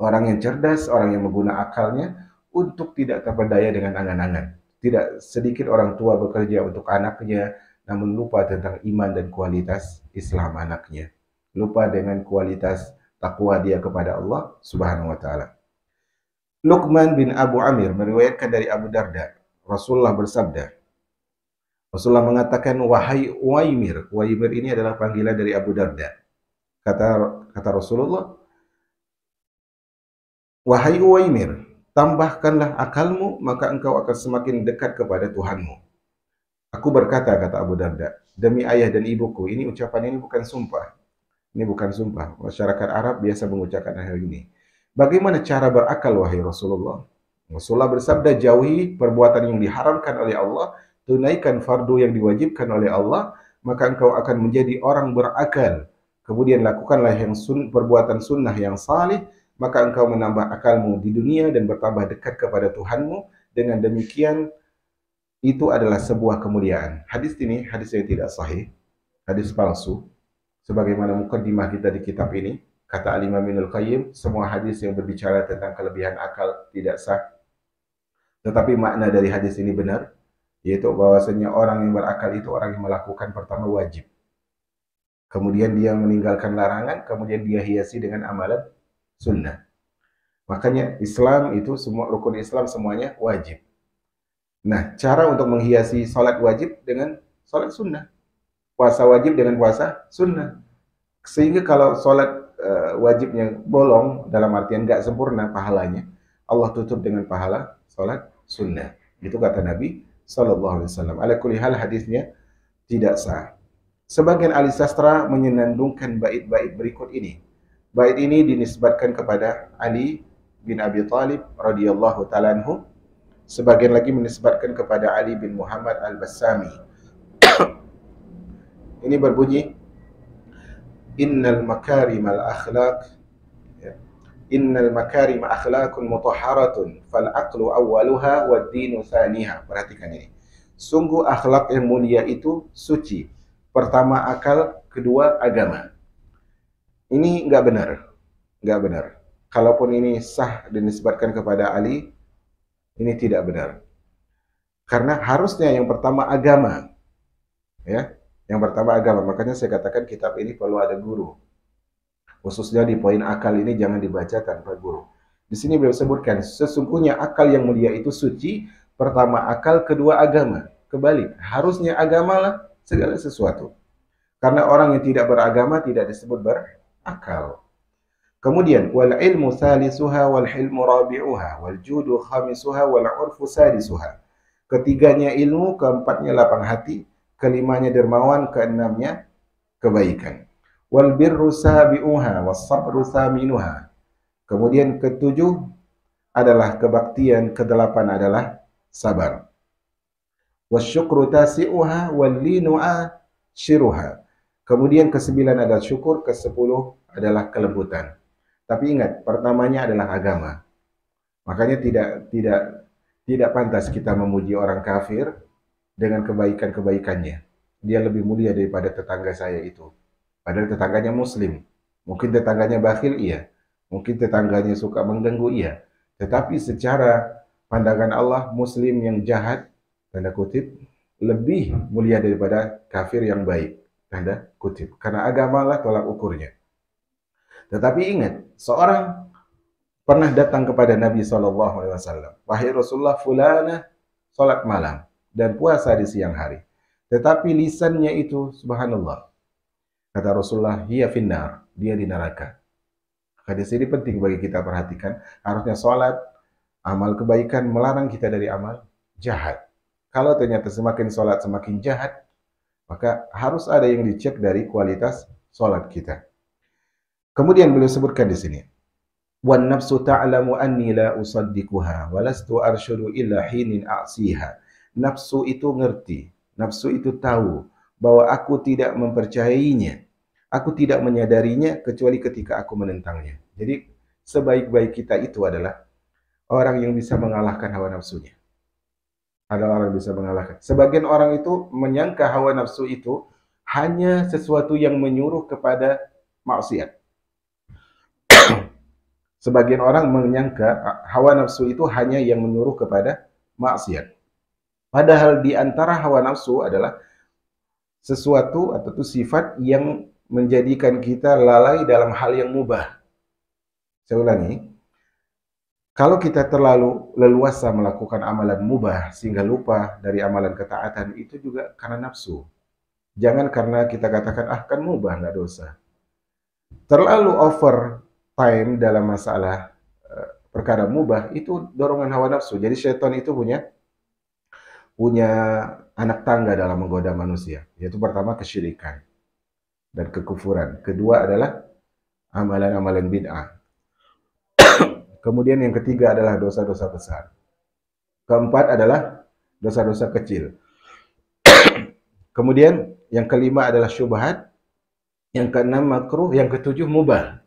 orang yang cerdas, orang yang menggunakan akalnya untuk tidak terpedaya dengan angan-angan. Tidak sedikit orang tua bekerja untuk anaknya, namun lupa tentang iman dan kualitas Islam anaknya. Lupa dengan kualitas takwa dia kepada Allah Subhanahu wa taala. Luqman bin Abu Amir meriwayatkan dari Abu Darda, Rasulullah bersabda, Rasulullah mengatakan, wahai Uwaimir. Uwaimir ini adalah panggilan dari Abu Darda. Kata Rasulullah, wahai Uwaimir, tambahkanlah akalmu, maka engkau akan semakin dekat kepada Tuhanmu. Aku berkata, kata Abu Darda, demi ayah dan ibuku, ini ucapan ini bukan sumpah. Ini bukan sumpah. Masyarakat Arab biasa mengucapkan hal ini. Bagaimana cara berakal wahai Rasulullah? Rasulullah bersabda, jauhi perbuatan yang diharamkan oleh Allah, tunaikan fardu yang diwajibkan oleh Allah, maka engkau akan menjadi orang berakal. Kemudian lakukanlah yang perbuatan sunnah yang salih, maka engkau menambah akalmu di dunia dan bertambah dekat kepada Tuhanmu. Dengan demikian, itu adalah sebuah kemuliaan. Hadis ini hadis yang tidak sahih, hadis palsu. Sebagaimana mukaddimah kita di kitab ini, kata Al-Imam Ibnul Qayyim, semua hadis yang berbicara tentang kelebihan akal tidak sah. Tetapi makna dari hadis ini benar, yaitu bahwasanya orang yang berakal itu orang yang melakukan pertama wajib. Kemudian dia meninggalkan larangan, kemudian dia hiasi dengan amalan sunnah. Makanya Islam itu semua rukun Islam semuanya wajib. Nah, cara untuk menghiasi salat wajib dengan salat sunnah. Puasa wajib dengan puasa sunnah. Sehingga kalau salat wajibnya bolong, dalam artian nggak sempurna pahalanya, Allah tutup dengan pahala salat sunnah. Itu kata Nabi sallallahu alaihi wasallam. Ala kulli hal hadisnya tidak sah. Sebagian ahli sastra menyenandungkan bait-bait berikut ini. Bait ini dinisbatkan kepada Ali bin Abi Thalib radhiyallahu taala anhu. Sebagian lagi menisbatkan kepada Ali bin Muhammad Al-Bassami. Ini berbunyi, Innal makarimal akhlaq Innal makarima akhlaqun mutahharatun fal aqlu awwaluha wad dinu tsaniha. Perhatikan ini. Sungguh akhlak yang mulia itu suci. Pertama akal, kedua agama. Ini enggak benar. Enggak benar. Kalaupun ini sah dinisbatkan kepada Ali, ini tidak benar. Karena harusnya yang pertama agama. Ya, yang pertama agama. Makanya saya katakan kitab ini perlu ada guru. Khususnya di poin akal ini jangan dibaca tanpa guru. Di sini beliau sebutkan, sesungguhnya akal yang mulia itu suci, pertama akal, kedua agama. Kebalik, harusnya agamalah segala sesuatu. Karena orang yang tidak beragama tidak disebut berakal. Kemudian, wal ilmu salisuha wal hilmu rabi'uha wal judu khamisuha wal urfu sadisuha. Ketiganya ilmu, keempatnya lapang hati, kelimanya dermawan, keenamnya kebaikan. Wal birru sabi'uha was sabru thaminuha. Kemudian ketujuh adalah kebaktian, kedelapan adalah sabar. Wasyukru tasi'uha wal linu'a syiruha. Kemudian kesembilan adalah syukur, kesepuluh adalah kelembutan. Tapi ingat, pertamanya adalah agama. Makanya tidak pantas kita memuji orang kafir dengan kebaikan-kebaikannya. Dia lebih mulia daripada tetangga saya itu. Padahal tetangganya muslim. Mungkin tetangganya bakhil, iya. Mungkin tetangganya suka mengganggu, iya. Tetapi secara pandangan Allah, muslim yang jahat, tanda kutip, lebih mulia daripada kafir yang baik, tanda kutip. Karena agamalah tolak ukurnya. Tetapi ingat, seorang pernah datang kepada Nabi SAW. Wahai Rasulullah, fulana salat malam dan puasa di siang hari. Tetapi lisannya itu, subhanallah, kata Rasulullah, hiya finnar, dia di neraka. Hadis ini penting bagi kita perhatikan. Harusnya salat, amal kebaikan melarang kita dari amal jahat. Kalau ternyata semakin salat semakin jahat, maka harus ada yang dicek dari kualitas salat kita. Kemudian beliau sebutkan di sini, wan nafsu ta'lamu anni la usaddiquha wa lastu arshudu illa hinin a'siha. Nafsu itu ngerti, nafsu itu tahu bahwa aku tidak mempercayainya, aku tidak menyadarinya kecuali ketika aku menentangnya. Jadi sebaik-baik kita itu adalah orang yang bisa mengalahkan hawa nafsunya. Adalah orang yang bisa mengalahkan. Sebagian orang itu menyangka hawa nafsu itu hanya sesuatu yang menyuruh kepada maksiat. Sebagian orang menyangka hawa nafsu itu hanya yang menyuruh kepada maksiat. Padahal di antara hawa nafsu adalah sesuatu atau sifat yang menjadikan kita lalai dalam hal yang mubah. Saya ulangi, kalau kita terlalu leluasa melakukan amalan mubah sehingga lupa dari amalan ketaatan, itu juga karena nafsu. Jangan karena kita katakan, kan mubah, nggak dosa. Terlalu over time dalam masalah perkara mubah itu dorongan hawa nafsu. Jadi syaitan itu punya anak tangga dalam menggoda manusia. Yaitu pertama kesyirikan dan kekufuran. Kedua adalah amalan-amalan bid'ah. Kemudian yang ketiga adalah dosa-dosa besar. Keempat adalah dosa-dosa kecil. Kemudian yang kelima adalah syubhat, yang keenam makruh, yang ketujuh mubah.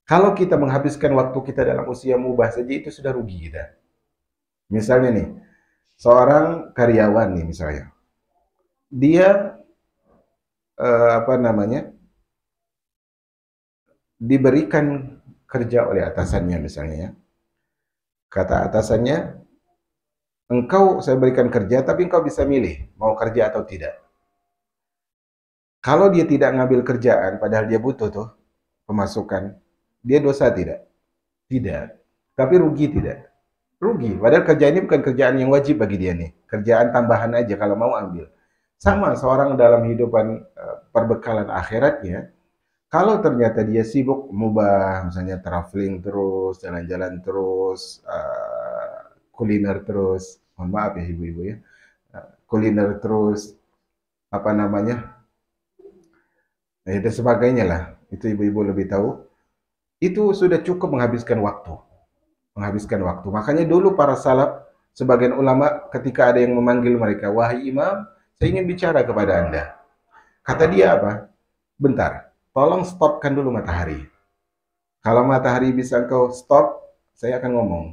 Kalau kita menghabiskan waktu kita dalam usia mubah saja itu sudah rugi kita. Misalnya nih, seorang karyawan nih misalnya, dia apa namanya, diberikan kerja oleh atasannya misalnya ya. Kata atasannya, engkau saya berikan kerja tapi engkau bisa milih mau kerja atau tidak. Kalau dia tidak ngambil kerjaan padahal dia butuh tuh pemasukan, dia dosa tidak? Tidak. Tapi rugi tidak? Rugi. Padahal kerja ini bukan kerjaan yang wajib bagi dia nih. Kerjaan tambahan aja kalau mau ambil. Sama seorang dalam hidupan perbekalan akhiratnya, kalau ternyata dia sibuk mubah, misalnya traveling terus, jalan-jalan terus, kuliner terus, mohon maaf ya ibu-ibu ya, kuliner terus, apa namanya, dan sebagainya lah, itu ibu-ibu lebih tahu, itu sudah cukup menghabiskan waktu. Menghabiskan waktu. Makanya dulu para salaf, sebagian ulama ketika ada yang memanggil mereka, wahai imam, saya ingin bicara kepada Anda. Kata dia apa? Bentar, tolong stopkan dulu matahari. Kalau matahari bisa engkau stop, saya akan ngomong.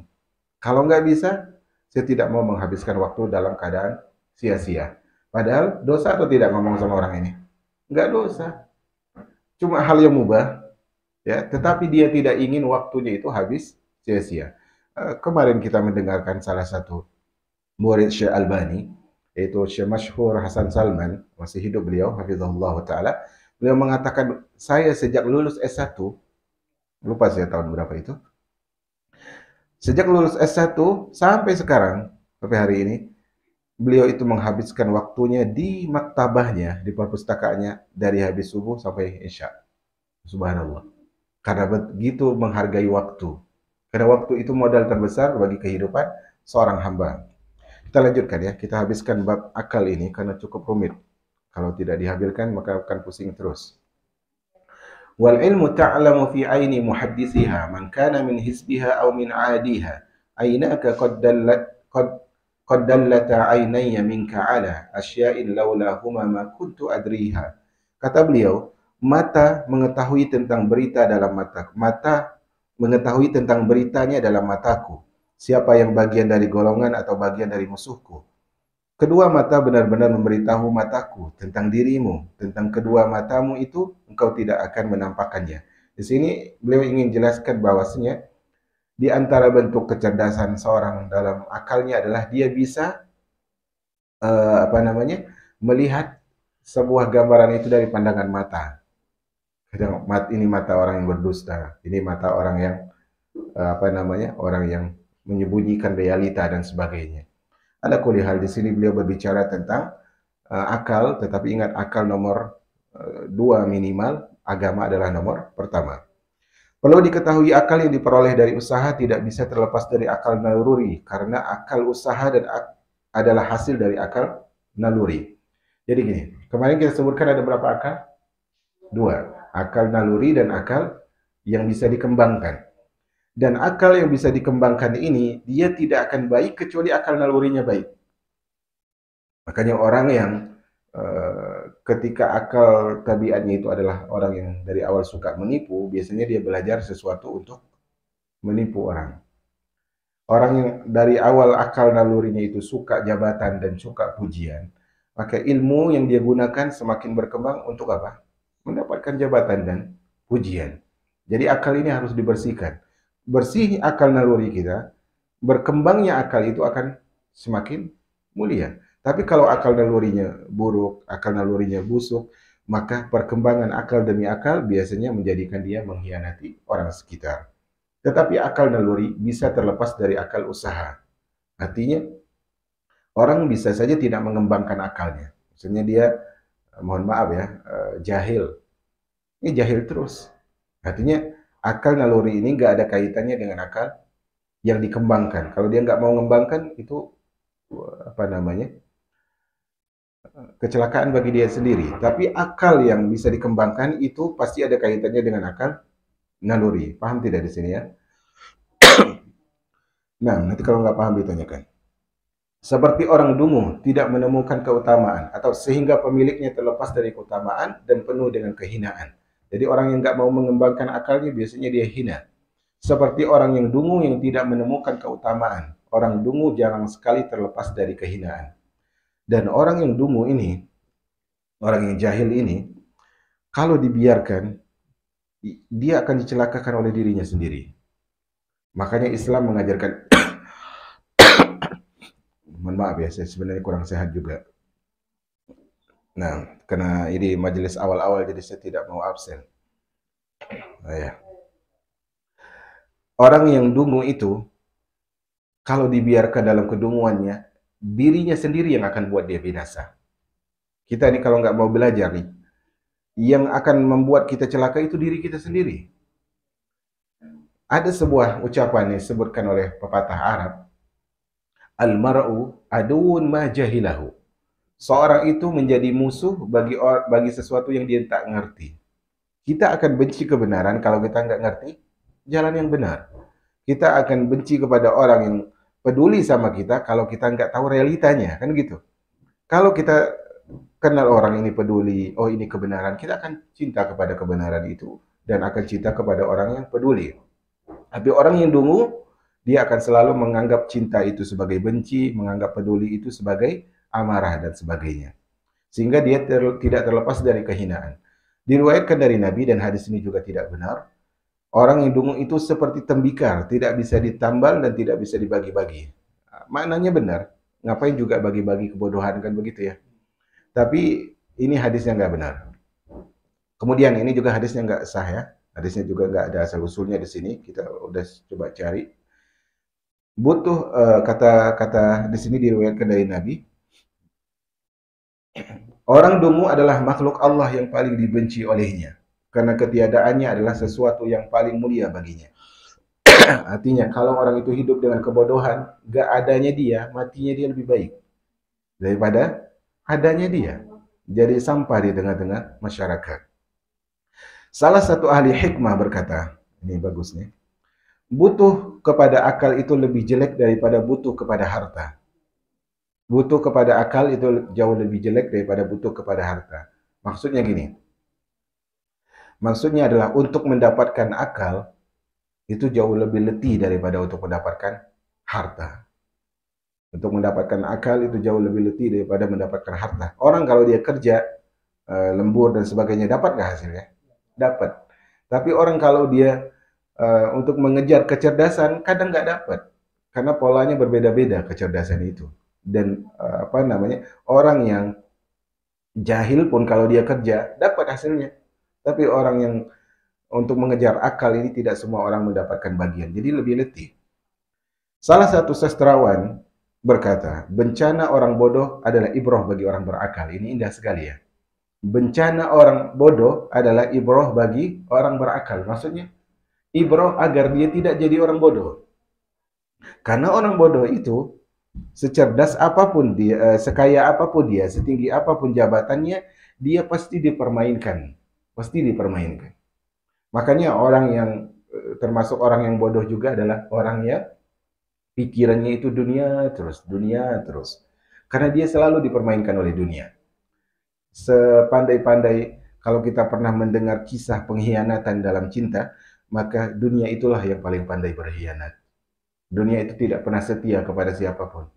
Kalau nggak bisa, saya tidak mau menghabiskan waktu dalam keadaan sia-sia. Padahal dosa atau tidak ngomong sama orang ini? Nggak dosa. Cuma hal yang mubah, ya. Tetapi dia tidak ingin waktunya itu habis sia-sia. Kemarin kita mendengarkan salah satu murid Syekh Albani, yaitu Syekh Masyhur Hasan Salman, masih hidup beliau, hafizahullah ta'ala. Beliau mengatakan, saya sejak lulus S1, lupa saya tahun berapa itu, sejak lulus S1 sampai sekarang, sampai hari ini, beliau itu menghabiskan waktunya di maktabahnya, di perpustakaannya, dari habis subuh sampai isya. Subhanallah. Karena begitu menghargai waktu. Karena waktu itu modal terbesar bagi kehidupan seorang hamba. Kita lanjutkan ya, kita habiskan bab akal ini karena cukup rumit. Kalau tidak dihabilkan maka akan pusing terus. Wal ilmu ta'lamu fi aini muhaddisiha man kana min hisbiha aw min 'adiha. Ainaka qad dallata 'ainayya minka 'ala asya'in laulahuma ma kuntu adriha. Kata beliau, mata mengetahui tentang berita dalam mataku. Mata mengetahui tentang beritanya dalam mataku. Siapa yang bagian dari golongan atau bagian dari musuhku. Kedua mata benar-benar memberitahu mataku tentang dirimu, tentang kedua matamu itu engkau tidak akan menampakkannya. Di sini beliau ingin jelaskan bahwasanya di antara bentuk kecerdasan seorang dalam akalnya adalah dia bisa melihat sebuah gambaran itu dari pandangan mata. Kadang ini mata orang yang berdusta, ini mata orang yang orang yang menyembunyikan realita dan sebagainya. Ada kulihal di sini beliau berbicara tentang akal, tetapi ingat akal nomor 2 minimal, agama adalah nomor pertama. Perlu diketahui akal yang diperoleh dari usaha tidak bisa terlepas dari akal naluri, karena akal usaha adalah hasil dari akal naluri. Jadi gini, kemarin kita sebutkan ada berapa akal? 2, akal naluri dan akal yang bisa dikembangkan. Dan akal yang bisa dikembangkan ini, dia tidak akan baik kecuali akal nalurinya baik. Makanya orang yang ketika akal tabiatnya itu adalah orang yang dari awal suka menipu, biasanya dia belajar sesuatu untuk menipu orang. Orang yang dari awal akal nalurinya itu suka jabatan dan suka pujian, maka ilmu yang dia gunakan semakin berkembang untuk apa? Mendapatkan jabatan dan pujian. Jadi akal ini harus dibersihkan. Bersih akal naluri kita, berkembangnya akal itu akan semakin mulia. Tapi kalau akal nalurinya buruk, akal nalurinya busuk, maka perkembangan akal demi akal biasanya menjadikan dia mengkhianati orang sekitar. Tetapi akal naluri bisa terlepas dari akal usaha. Artinya, orang bisa saja tidak mengembangkan akalnya. Misalnya dia, mohon maaf ya, jahil. Ini jahil terus. Artinya, akal naluri ini nggak ada kaitannya dengan akal yang dikembangkan. Kalau dia nggak mau mengembangkan, itu kecelakaan bagi dia sendiri. Tapi akal yang bisa dikembangkan itu pasti ada kaitannya dengan akal naluri. Paham tidak di sini ya? Nah, nanti kalau nggak paham ditanyakan. Seperti orang dungu tidak menemukan keutamaan atau sehingga pemiliknya terlepas dari keutamaan dan penuh dengan kehinaan. Jadi orang yang nggak mau mengembangkan akalnya biasanya dia hina. Seperti orang yang dungu yang tidak menemukan keutamaan. Orang dungu jarang sekali terlepas dari kehinaan. Dan orang yang dungu ini, orang yang jahil ini, kalau dibiarkan, dia akan dicelakakan oleh dirinya sendiri. Makanya Islam mengajarkan, mohon maaf ya, saya sebenarnya kurang sehat juga. Nah, karena ini majelis awal-awal jadi saya tidak mau absen. Nah, ya. Orang yang dungu itu, kalau dibiarkan dalam kedunguannya, dirinya sendiri yang akan buat dia binasa. Kita ini kalau nggak mau belajar nih, yang akan membuat kita celaka itu diri kita sendiri. Ada sebuah ucapan yang disebutkan oleh pepatah Arab, Al-mar'u aduun ma jahilahu. Seorang itu menjadi musuh bagi sesuatu yang dia tak ngerti. Kita akan benci kebenaran kalau kita nggak ngerti jalan yang benar. Kita akan benci kepada orang yang peduli sama kita kalau kita nggak tahu realitanya, kan gitu. Kalau kita kenal orang ini peduli, oh ini kebenaran, kita akan cinta kepada kebenaran itu dan akan cinta kepada orang yang peduli. Tapi orang yang dungu, dia akan selalu menganggap cinta itu sebagai benci, menganggap peduli itu sebagai amarah dan sebagainya. Sehingga dia tidak terlepas dari kehinaan. Diriwayatkan dari Nabi dan hadis ini juga tidak benar. Orang yang dungu itu seperti tembikar, tidak bisa ditambal dan tidak bisa dibagi-bagi. Maknanya benar. Ngapain juga bagi-bagi kebodohan kan begitu ya. Tapi ini hadisnya nggak benar. Kemudian ini juga hadisnya nggak sah ya. Hadisnya juga nggak ada asal usulnya di sini. Kita udah coba cari. Butuh kata-kata di sini diriwayatkan dari Nabi. Orang dungu adalah makhluk Allah yang paling dibenci olehnya. Karena ketiadaannya adalah sesuatu yang paling mulia baginya. Artinya kalau orang itu hidup dengan kebodohan, gak adanya dia, matinya dia lebih baik daripada adanya dia. Jadi sampah di tengah-tengah masyarakat. Salah satu ahli hikmah berkata, ini bagus nih, butuh kepada akal itu lebih jelek daripada butuh kepada harta. Butuh kepada akal itu jauh lebih jelek daripada butuh kepada harta. Maksudnya gini, maksudnya adalah untuk mendapatkan akal, itu jauh lebih letih daripada untuk mendapatkan harta. Untuk mendapatkan akal itu jauh lebih letih daripada mendapatkan harta. Orang kalau dia kerja, lembur dan sebagainya, dapat nggak hasilnya? Dapat. Tapi orang kalau dia untuk mengejar kecerdasan, kadang nggak dapat. Karena polanya berbeda-beda kecerdasan itu. Dan apa namanya, orang yang jahil pun kalau dia kerja, dapat hasilnya. Tapi orang yang untuk mengejar akal ini tidak semua orang mendapatkan bagian. Jadi lebih letih. Salah satu sastrawan berkata, bencana orang bodoh adalah ibroh bagi orang berakal. Ini indah sekali ya. Bencana orang bodoh adalah ibroh bagi orang berakal. Maksudnya, ibroh agar dia tidak jadi orang bodoh. Karena orang bodoh itu, secerdas apapun dia, sekaya apapun dia, setinggi apapun jabatannya, dia pasti dipermainkan. Pasti dipermainkan. Makanya orang yang termasuk orang yang bodoh juga adalah orang yang pikirannya itu dunia terus, dunia terus. Karena dia selalu dipermainkan oleh dunia. Sepandai-pandai kalau kita pernah mendengar kisah pengkhianatan dalam cinta, maka dunia itulah yang paling pandai berkhianat. Dunia itu tidak pernah setia kepada siapapun.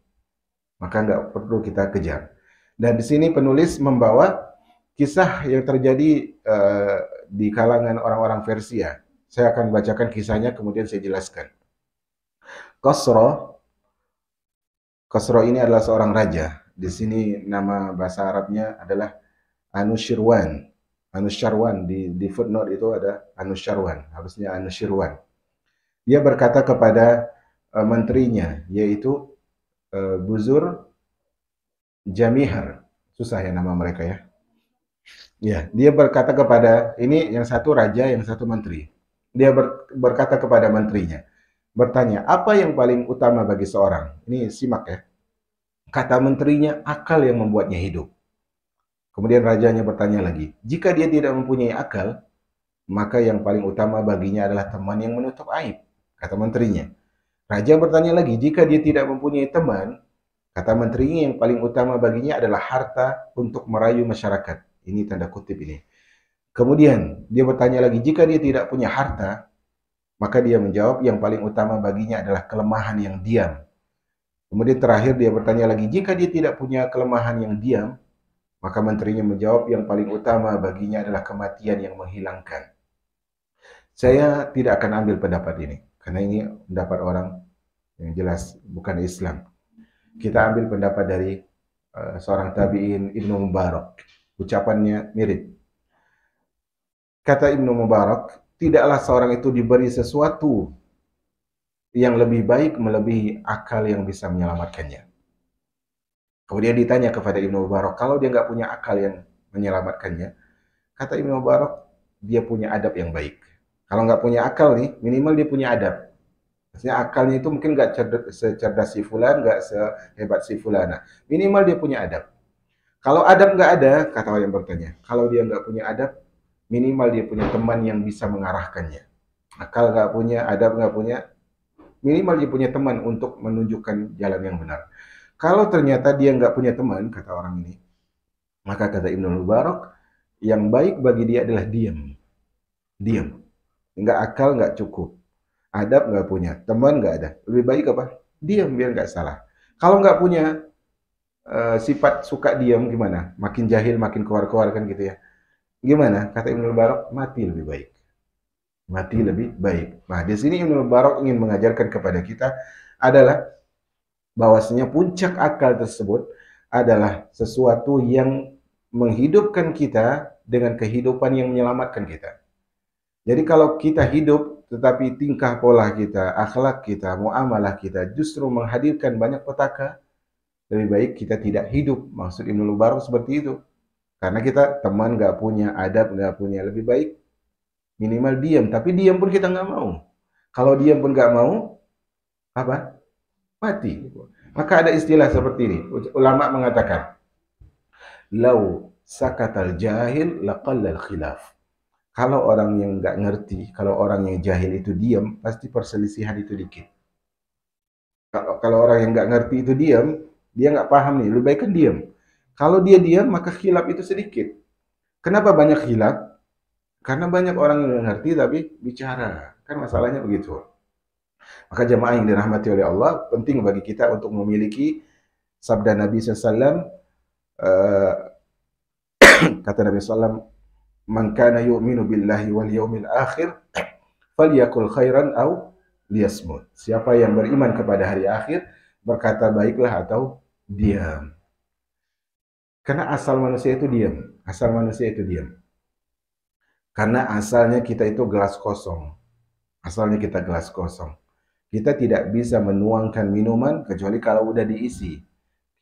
Maka nggak perlu kita kejar. Dan di sini penulis membawa kisah yang terjadi di kalangan orang-orang Persia. Saya akan bacakan kisahnya, kemudian saya jelaskan. Khosrow ini adalah seorang raja. Di sini nama bahasa Arabnya adalah Anushirwan. Anushirwan di footnote itu ada Anushirwan, harusnya Anushirwan. Dia berkata kepada menterinya, yaitu Buzur Jamihar. Susah ya nama mereka ya. Ya, dia berkata kepada, ini yang satu raja, yang satu menteri. Dia berkata kepada menterinya, bertanya, apa yang paling utama bagi seorang? Ini simak ya. Kata menterinya, akal yang membuatnya hidup. Kemudian rajanya bertanya lagi, jika dia tidak mempunyai akal, maka yang paling utama baginya adalah teman yang menutup aib, kata menterinya. Raja bertanya lagi, jika dia tidak mempunyai teman, kata menterinya yang paling utama baginya adalah harta untuk merayu masyarakat. Ini tanda kutip ini. Kemudian dia bertanya lagi, jika dia tidak punya harta, maka dia menjawab yang paling utama baginya adalah kelemahan yang diam. Kemudian terakhir dia bertanya lagi, jika dia tidak punya kelemahan yang diam, maka menterinya menjawab yang paling utama baginya adalah kematian yang menghilangkan. Saya tidak akan ambil pendapat ini, karena ini pendapat orang yang jelas bukan Islam. Kita ambil pendapat dari seorang tabi'in Ibnu Mubarak. Ucapannya mirip. Kata Ibnu Mubarak, tidaklah seorang itu diberi sesuatu yang lebih baik melebihi akal yang bisa menyelamatkannya. Kemudian ditanya kepada Ibnu Mubarak, kalau dia nggak punya akal yang menyelamatkannya, kata Ibnu Mubarak, dia punya adab yang baik. Kalau nggak punya akal nih, minimal dia punya adab. Maksudnya akalnya itu mungkin nggak secerdas si fulan, nggak sehebat si fulana. Minimal dia punya adab. Kalau adab nggak ada, kata orang yang bertanya, kalau dia nggak punya adab, minimal dia punya teman yang bisa mengarahkannya. Akal nggak punya, adab nggak punya, minimal dia punya teman untuk menunjukkan jalan yang benar. Kalau ternyata dia nggak punya teman, kata orang ini, maka kata Ibnu Mubarak, yang baik bagi dia adalah diam. Diam. Nggak akal, nggak cukup. Adab nggak punya, teman nggak ada. Lebih baik apa? Diam biar nggak salah. Kalau nggak punya sifat suka diam gimana? Makin jahil, makin keluar-keluar kan gitu ya. Gimana? Kata Ibnu Mubarak, mati lebih baik. Mati lebih baik. Nah, di sini Ibnu Mubarak ingin mengajarkan kepada kita adalah bahwasanya puncak akal tersebut adalah sesuatu yang menghidupkan kita dengan kehidupan yang menyelamatkan kita. Jadi kalau kita hidup tetapi tingkah pola kita, akhlak kita, muamalah kita justru menghadirkan banyak petaka, lebih baik kita tidak hidup. Maksud Ibnu Mubarak seperti itu. Karena kita teman nggak punya, adab nggak punya, lebih baik minimal diam. Tapi diam pun kita nggak mau. Kalau diam pun nggak mau, apa? Mati. Maka ada istilah seperti ini. Ulama mengatakan, lau sakatal jahil laqallal khilaf. Kalau orang yang nggak ngerti, kalau orang yang jahil itu diam, pasti perselisihan itu dikit. Kalau orang yang nggak ngerti itu diam, dia nggak paham nih, lebih baik kan diam. Kalau dia diam, maka khilaf itu sedikit. Kenapa banyak khilaf? Karena banyak orang yang ngerti tapi bicara. Kan masalahnya begitu. Maka jemaah yang dirahmati oleh Allah, penting bagi kita untuk memiliki sabda Nabi SAW. Kata Nabi SAW, man kana yu'minu billahi wal yawmil akhir falyakul khairan aw liyasmut. Siapa yang beriman kepada hari akhir, berkata baiklah atau diam. Karena asal manusia itu diam. Asal manusia itu diam. Karena asalnya kita itu gelas kosong. Asalnya kita gelas kosong. Kita tidak bisa menuangkan minuman kecuali kalau udah diisi.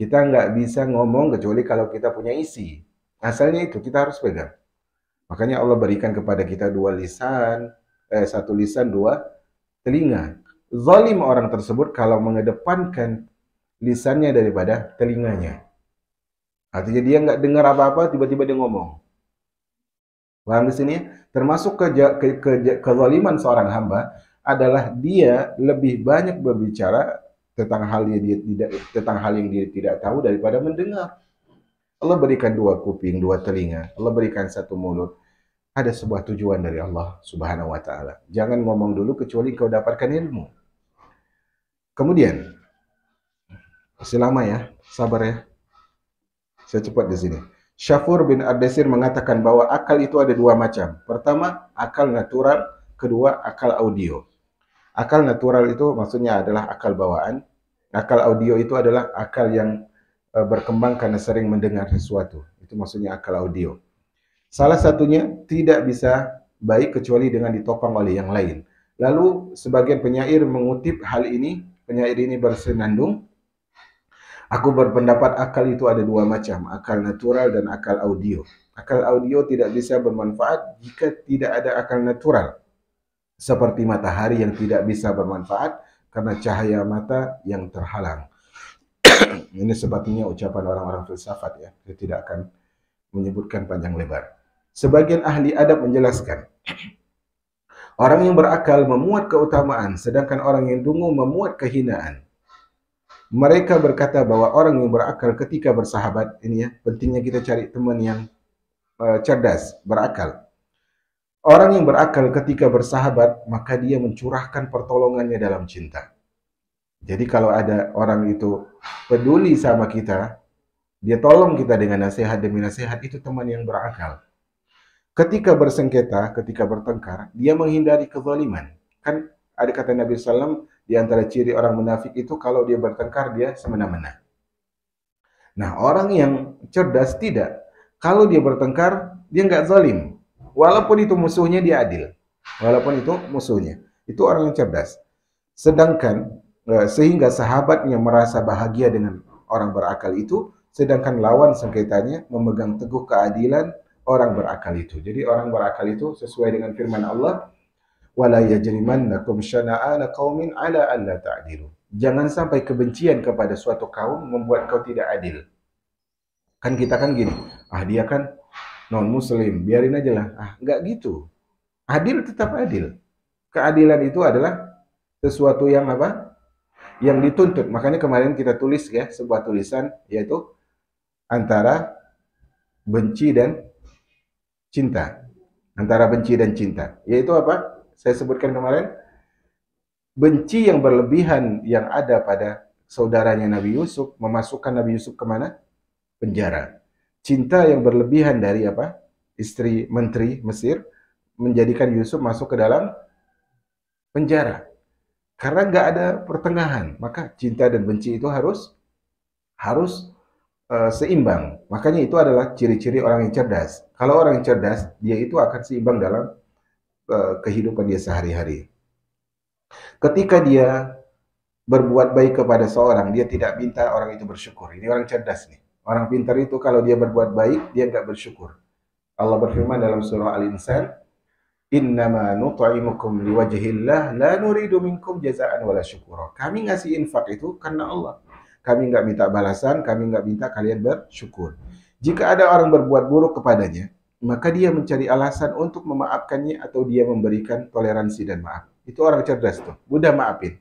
Kita nggak bisa ngomong kecuali kalau kita punya isi. Asalnya itu kita harus pegang. Makanya Allah berikan kepada kita satu lisan, dua telinga. Zalim orang tersebut kalau mengedepankan lisannya daripada telinganya. Artinya dia nggak dengar apa-apa, tiba-tiba dia ngomong. Paham di sini? Termasuk kezaliman seorang hamba adalah dia lebih banyak berbicara tentang hal yang dia tidak tahu daripada mendengar. Allah berikan dua kuping, dua telinga. Allah berikan satu mulut. Ada sebuah tujuan dari Allah Subhanahu wa taala. Jangan ngomong dulu kecuali kau dapatkan ilmu. Kemudian, masih lama ya, sabar ya. Saya cepat di sini. Syafur bin Ardesir mengatakan bahwa akal itu ada dua macam. Pertama, akal natural. Kedua, akal audio. Akal natural itu maksudnya adalah akal bawaan. Akal audio itu adalah akal yang berkembang karena sering mendengar sesuatu. Itu maksudnya akal audio. Salah satunya tidak bisa baik kecuali dengan ditopang oleh yang lain. Lalu sebagian penyair mengutip hal ini, penyair ini bersenandung, aku berpendapat akal itu ada dua macam, akal natural dan akal audio. Akal audio tidak bisa bermanfaat jika tidak ada akal natural. Seperti matahari yang tidak bisa bermanfaat karena cahaya mata yang terhalang. Ini sebabnya ucapan orang-orang filsafat ya. Saya tidak akan menyebutkan panjang lebar. Sebagian ahli adab menjelaskan, Orang yang berakal memuat keutamaan, sedangkan orang yang dungu memuat kehinaan. Mereka berkata bahwa orang yang berakal ketika bersahabat, ini ya, pentingnya kita cari teman yang cerdas, berakal. Orang yang berakal ketika bersahabat, maka dia mencurahkan pertolongannya dalam cinta. Jadi kalau ada orang itu peduli sama kita, dia tolong kita dengan nasihat demi nasihat, itu teman yang berakal. Ketika bersengketa, ketika bertengkar, dia menghindari kezaliman. Kan ada kata Nabi SAW, di antara ciri orang munafik itu kalau dia bertengkar, dia semena-mena. Nah, orang yang cerdas tidak. Kalau dia bertengkar, dia nggak zalim. Walaupun itu musuhnya, dia adil. Walaupun itu musuhnya. Itu orang yang cerdas. Sedangkan, sehingga sahabatnya merasa bahagia dengan orang berakal itu, sedangkan lawan sengketanya memegang teguh keadilan orang berakal itu. Jadi orang berakal itu sesuai dengan firman Allah, wala yajrimannakum syana'ana qaumin ala alla ta'dilu. Jangan sampai kebencian kepada suatu kaum membuat kau tidak adil. Kan kita kan gini, dia kan non muslim, biarin aja lah. Enggak gitu. Adil tetap adil. Keadilan itu adalah sesuatu yang apa? Yang dituntut. Makanya kemarin kita tulis ya sebuah tulisan, yaitu antara benci dan cinta. Antara benci dan cinta. Yaitu apa? Saya sebutkan kemarin, benci yang berlebihan yang ada pada saudaranya Nabi Yusuf, memasukkan Nabi Yusuf kemana? Penjara. Cinta yang berlebihan dari apa? Istri menteri Mesir, menjadikan Yusuf masuk ke dalam penjara. Karena nggak ada pertengahan, maka cinta dan benci itu harus seimbang. Makanya itu adalah ciri-ciri orang yang cerdas. Kalau orang yang cerdas, dia itu akan seimbang dalam kehidupan dia sehari-hari. Ketika dia berbuat baik kepada seorang, dia tidak minta orang itu bersyukur. Ini orang cerdas nih. Orang pintar itu kalau dia berbuat baik, dia nggak bersyukur. Allah berfirman dalam surah Al-Insan, innama nut'imukum liwajhillah la nuridu minkum jazaan wala syukura. Kami ngasih infak itu karena Allah. Kami nggak minta balasan, kami nggak minta kalian bersyukur. Jika ada orang berbuat buruk kepadanya, maka dia mencari alasan untuk memaafkannya atau dia memberikan toleransi dan maaf. Itu orang cerdas tuh, mudah maafin.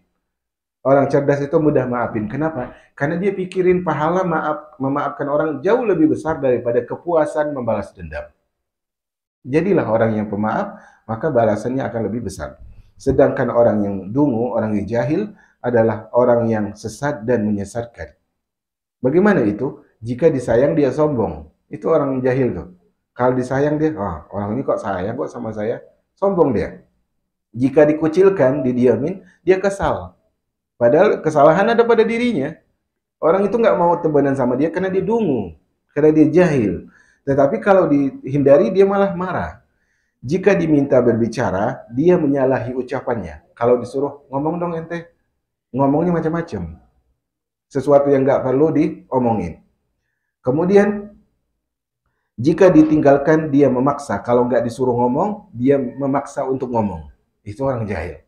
Orang cerdas itu mudah maafin. Kenapa? Karena dia pikirin pahala memaafkan orang jauh lebih besar daripada kepuasan membalas dendam. Jadilah orang yang pemaaf, maka balasannya akan lebih besar. Sedangkan orang yang dungu, orang yang jahil, adalah orang yang sesat dan menyesatkan. Bagaimana itu? Jika disayang dia sombong. Itu orang jahil tuh. Kalau disayang dia, orang ini kok sayang kok sama saya, sombong dia. Jika dikucilkan, didiamin, dia kesal. Padahal kesalahan ada pada dirinya. Orang itu nggak mau temenan sama dia karena dia dungu, karena dia jahil. Tetapi kalau dihindari, dia malah marah. Jika diminta berbicara, dia menyalahi ucapannya. Kalau disuruh, ngomong dong ente. Ngomongnya macam-macam. Sesuatu yang nggak perlu diomongin. Kemudian, jika ditinggalkan, dia memaksa. Kalau nggak disuruh ngomong, dia memaksa untuk ngomong. Itu orang jahil.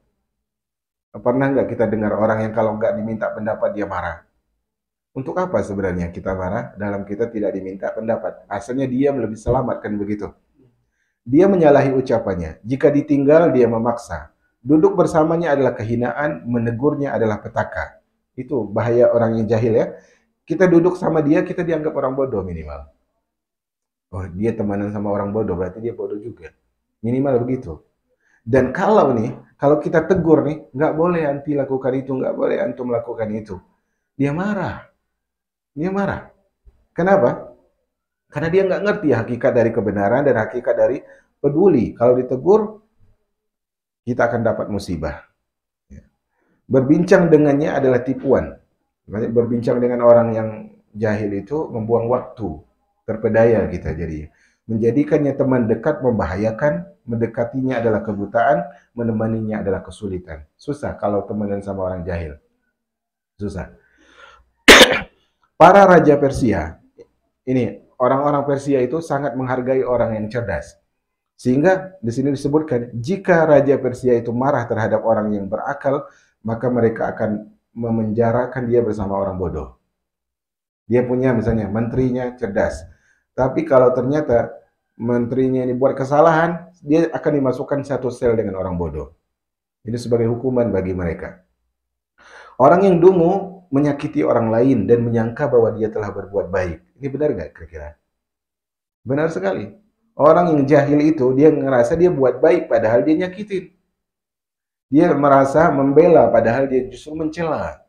Pernah nggak kita dengar orang yang kalau nggak diminta pendapat, dia marah? Untuk apa sebenarnya kita marah dalam kita tidak diminta pendapat? Asalnya diam lebih selamat, kan begitu. Dia menyalahi ucapannya. Jika ditinggal, dia memaksa. Duduk bersamanya adalah kehinaan, menegurnya adalah petaka. Itu bahaya orang yang jahil ya. Kita duduk sama dia, kita dianggap orang bodoh minimal. Oh, dia temanan sama orang bodoh, berarti dia bodoh juga. Minimal begitu. Dan kalau kita tegur nih, nggak boleh anti lakukan itu, nggak boleh antum lakukan itu. Dia marah. Dia marah. Kenapa? Karena dia nggak ngerti hakikat dari kebenaran dan hakikat dari peduli. Kalau ditegur, kita akan dapat musibah. Berbincang dengannya adalah tipuan. Berbincang dengan orang yang jahil itu membuang waktu. Terpedaya kita jadi. Menjadikannya teman dekat membahayakan, mendekatinya adalah kebutaan, menemaninya adalah kesulitan. Susah kalau temenan sama orang jahil. Susah. Para raja Persia, ini orang-orang Persia itu sangat menghargai orang yang cerdas. Sehingga di sini disebutkan, jika raja Persia itu marah terhadap orang yang berakal, maka mereka akan memenjarakan dia bersama orang bodoh. Dia punya misalnya menterinya cerdas. Tapi kalau ternyata menterinya ini buat kesalahan, dia akan dimasukkan satu sel dengan orang bodoh. Ini sebagai hukuman bagi mereka. Orang yang dungu menyakiti orang lain dan menyangka bahwa dia telah berbuat baik. Ini benar nggak kira-kira? Benar sekali. Orang yang jahil itu, dia ngerasa dia buat baik, padahal dia nyakitin. Dia merasa membela, padahal dia justru mencela.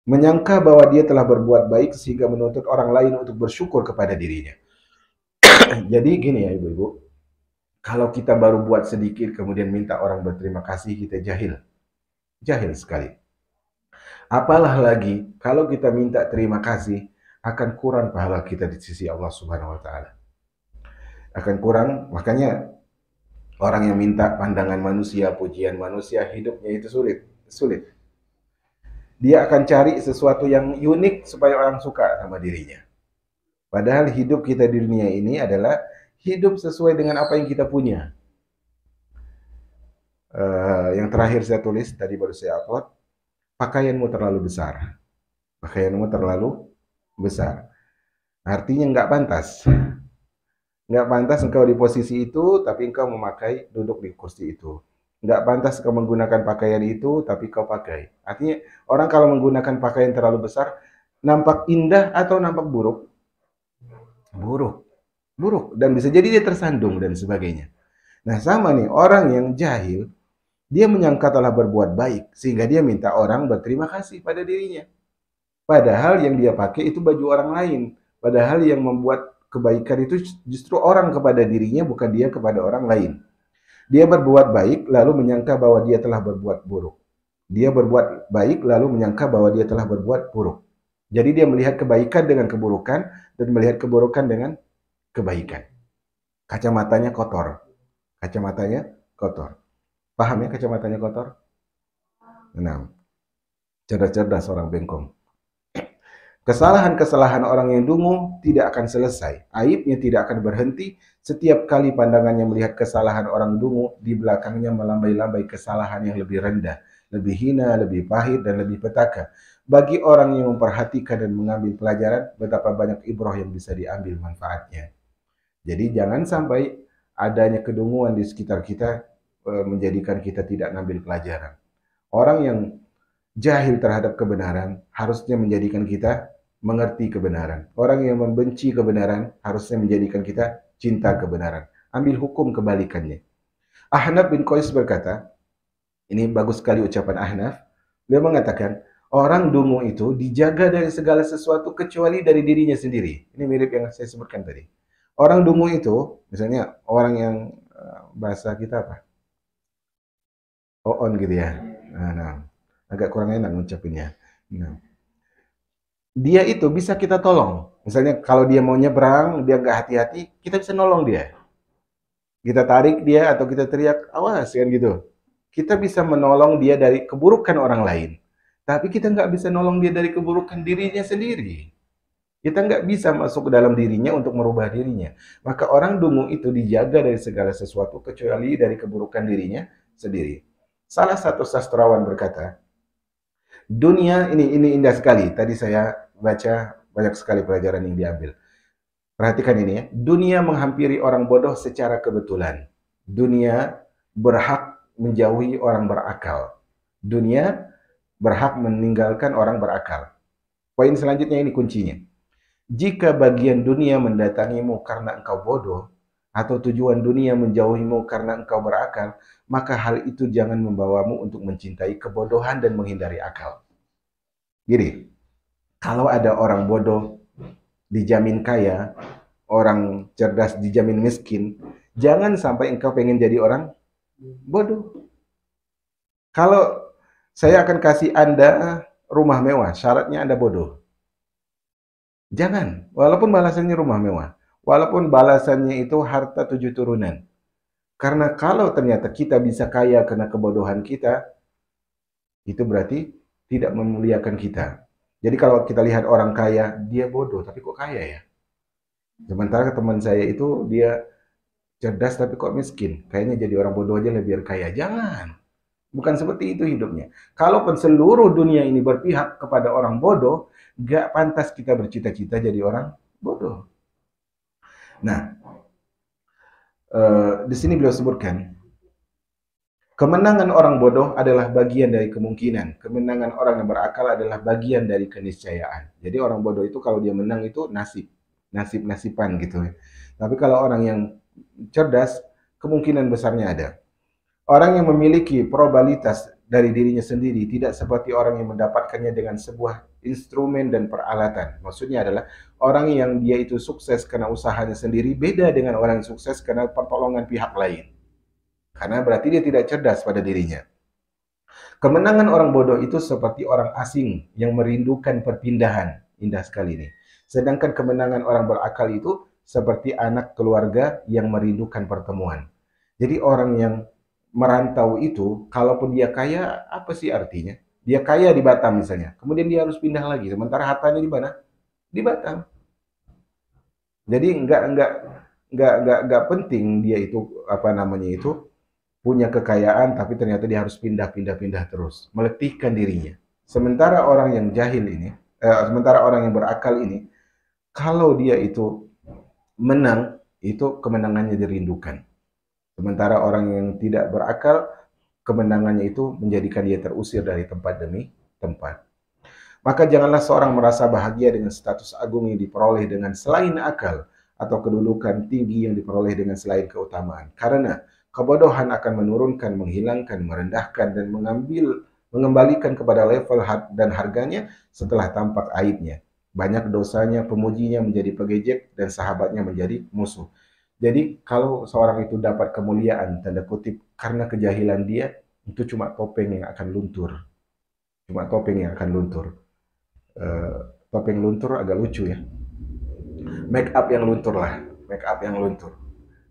Menyangka bahwa dia telah berbuat baik sehingga menuntut orang lain untuk bersyukur kepada dirinya. Jadi gini ya ibu-ibu, kalau kita baru buat sedikit kemudian minta orang berterima kasih, kita jahil. Jahil sekali. Apalah lagi kalau kita minta terima kasih, akan kurang pahala kita di sisi Allah Subhanahu wa taala. Akan kurang, makanya orang yang minta pandangan manusia, pujian manusia, hidupnya itu sulit. Dia akan cari sesuatu yang unik supaya orang suka sama dirinya. Padahal hidup kita di dunia ini adalah hidup sesuai dengan apa yang kita punya. Yang terakhir saya tulis, tadi baru saya upload, pakaianmu terlalu besar. Pakaianmu terlalu besar. Artinya nggak pantas. Nggak pantas engkau di posisi itu, tapi engkau memakai duduk di kursi itu. Nggak pantas kau menggunakan pakaian itu, tapi kau pakai. Artinya, orang kalau menggunakan pakaian terlalu besar, nampak indah atau nampak buruk? Buruk. Buruk. Dan bisa jadi dia tersandung dan sebagainya. Nah, sama nih, orang yang jahil, dia menyangka telah berbuat baik, sehingga dia minta orang berterima kasih pada dirinya. Padahal yang dia pakai itu baju orang lain. Padahal yang membuat kebaikan itu justru orang kepada dirinya, bukan dia kepada orang lain. Dia berbuat baik, lalu menyangka bahwa dia telah berbuat buruk. Dia berbuat baik, lalu menyangka bahwa dia telah berbuat buruk. Jadi dia melihat kebaikan dengan keburukan, dan melihat keburukan dengan kebaikan. Kacamatanya kotor. Kacamatanya kotor. Paham ya kacamatanya kotor? Nah, cerdas-cerdas orang bengkong. Kesalahan-kesalahan orang yang dungu tidak akan selesai. Aibnya tidak akan berhenti. Setiap kali pandangannya melihat kesalahan orang dungu, di belakangnya melambai-lambai kesalahan yang lebih rendah, lebih hina, lebih pahit, dan lebih petaka. Bagi orang yang memperhatikan dan mengambil pelajaran, betapa banyak ibrah yang bisa diambil manfaatnya. Jadi jangan sampai adanya kedunguan di sekitar kita menjadikan kita tidak mengambil pelajaran. Orang yang jahil terhadap kebenaran harusnya menjadikan kita mengerti kebenaran. Orang yang membenci kebenaran harusnya menjadikan kita cinta kebenaran. Ambil hukum kebalikannya. Ahnaf bin Qais berkata, ini bagus sekali ucapan Ahnaf. Dia mengatakan, orang dungu itu dijaga dari segala sesuatu kecuali dari dirinya sendiri. Ini mirip yang saya sebutkan tadi. Orang dungu itu, misalnya orang yang bahasa kita apa? On gitu ya. Nah, agak kurang enak ngucapinnya. Nah, dia itu bisa kita tolong. Misalnya kalau dia mau nyebrang, dia nggak hati-hati, kita bisa nolong dia. Kita tarik dia atau kita teriak, awas kan gitu. Kita bisa menolong dia dari keburukan orang lain. Tapi kita nggak bisa nolong dia dari keburukan dirinya sendiri. Kita nggak bisa masuk ke dalam dirinya untuk merubah dirinya. Maka orang dungu itu dijaga dari segala sesuatu kecuali dari keburukan dirinya sendiri. Salah satu sastrawan berkata, dunia ini indah sekali. Tadi saya baca banyak sekali pelajaran yang diambil. Perhatikan ini ya. Dunia menghampiri orang bodoh secara kebetulan. Dunia berhak menjauhi orang berakal. Dunia berhak meninggalkan orang berakal. Poin selanjutnya ini kuncinya. Jika bagian dunia mendatangimu karena engkau bodoh, atau tujuan dunia menjauhimu karena engkau berakal, maka hal itu jangan membawamu untuk mencintai kebodohan dan menghindari akal. Gini, kalau ada orang bodoh dijamin kaya, orang cerdas dijamin miskin, jangan sampai engkau pengen jadi orang bodoh. Kalau saya akan kasih Anda rumah mewah, syaratnya Anda bodoh. Jangan, walaupun balasannya rumah mewah, walaupun balasannya itu harta 7 turunan. Karena kalau ternyata kita bisa kaya karena kebodohan kita, itu berarti tidak memuliakan kita. Jadi kalau kita lihat orang kaya, dia bodoh, tapi kok kaya ya? Sementara teman saya itu, dia cerdas tapi kok miskin. Kayaknya jadi orang bodoh aja lebih kaya. Jangan. Bukan seperti itu hidupnya. Kalaupun seluruh dunia ini berpihak kepada orang bodoh, gak pantas kita bercita-cita jadi orang bodoh. Nah, Di sini beliau sebutkan, kemenangan orang bodoh adalah bagian dari kemungkinan. Kemenangan orang yang berakal adalah bagian dari keniscayaan. Jadi orang bodoh itu kalau dia menang itu nasib, nasib-nasiban gitu ya. Tapi kalau orang yang cerdas, kemungkinan besarnya ada. Orang yang memiliki probabilitas dari dirinya sendiri tidak seperti orang yang mendapatkannya dengan sebuah instrumen dan peralatan. Maksudnya adalah orang yang dia itu sukses karena usahanya sendiri beda dengan orang yang sukses karena pertolongan pihak lain. Karena berarti dia tidak cerdas pada dirinya. Kemenangan orang bodoh itu seperti orang asing yang merindukan perpindahan. Indah sekali ini. Sedangkan kemenangan orang berakal itu seperti anak keluarga yang merindukan pertemuan. Jadi orang yang merantau itu, kalaupun dia kaya, apa sih artinya? Dia kaya di Batam misalnya, kemudian dia harus pindah lagi. Sementara hartanya di mana? Di Batam. Jadi nggak penting dia itu apa namanya itu punya kekayaan, tapi ternyata dia harus pindah terus, meletihkan dirinya. Sementara orang yang jahil ini, sementara orang yang berakal ini, kalau dia itu menang, itu kemenangannya dirindukan. Sementara orang yang tidak berakal, kemenangannya itu menjadikan dia terusir dari tempat demi tempat. Maka janganlah seorang merasa bahagia dengan status agung yang diperoleh dengan selain akal atau kedudukan tinggi yang diperoleh dengan selain keutamaan. Karena kebodohan akan menurunkan, menghilangkan, merendahkan, dan mengembalikan kepada level dan harganya setelah tampak aibnya. Banyak dosanya, pemujinya menjadi pegejek, dan sahabatnya menjadi musuh. Jadi kalau seorang itu dapat kemuliaan, tanda kutip, karena kejahilan dia, itu cuma topeng yang akan luntur. Cuma topeng yang akan luntur. Topeng luntur agak lucu ya. Make up yang luntur lah. Make up yang luntur.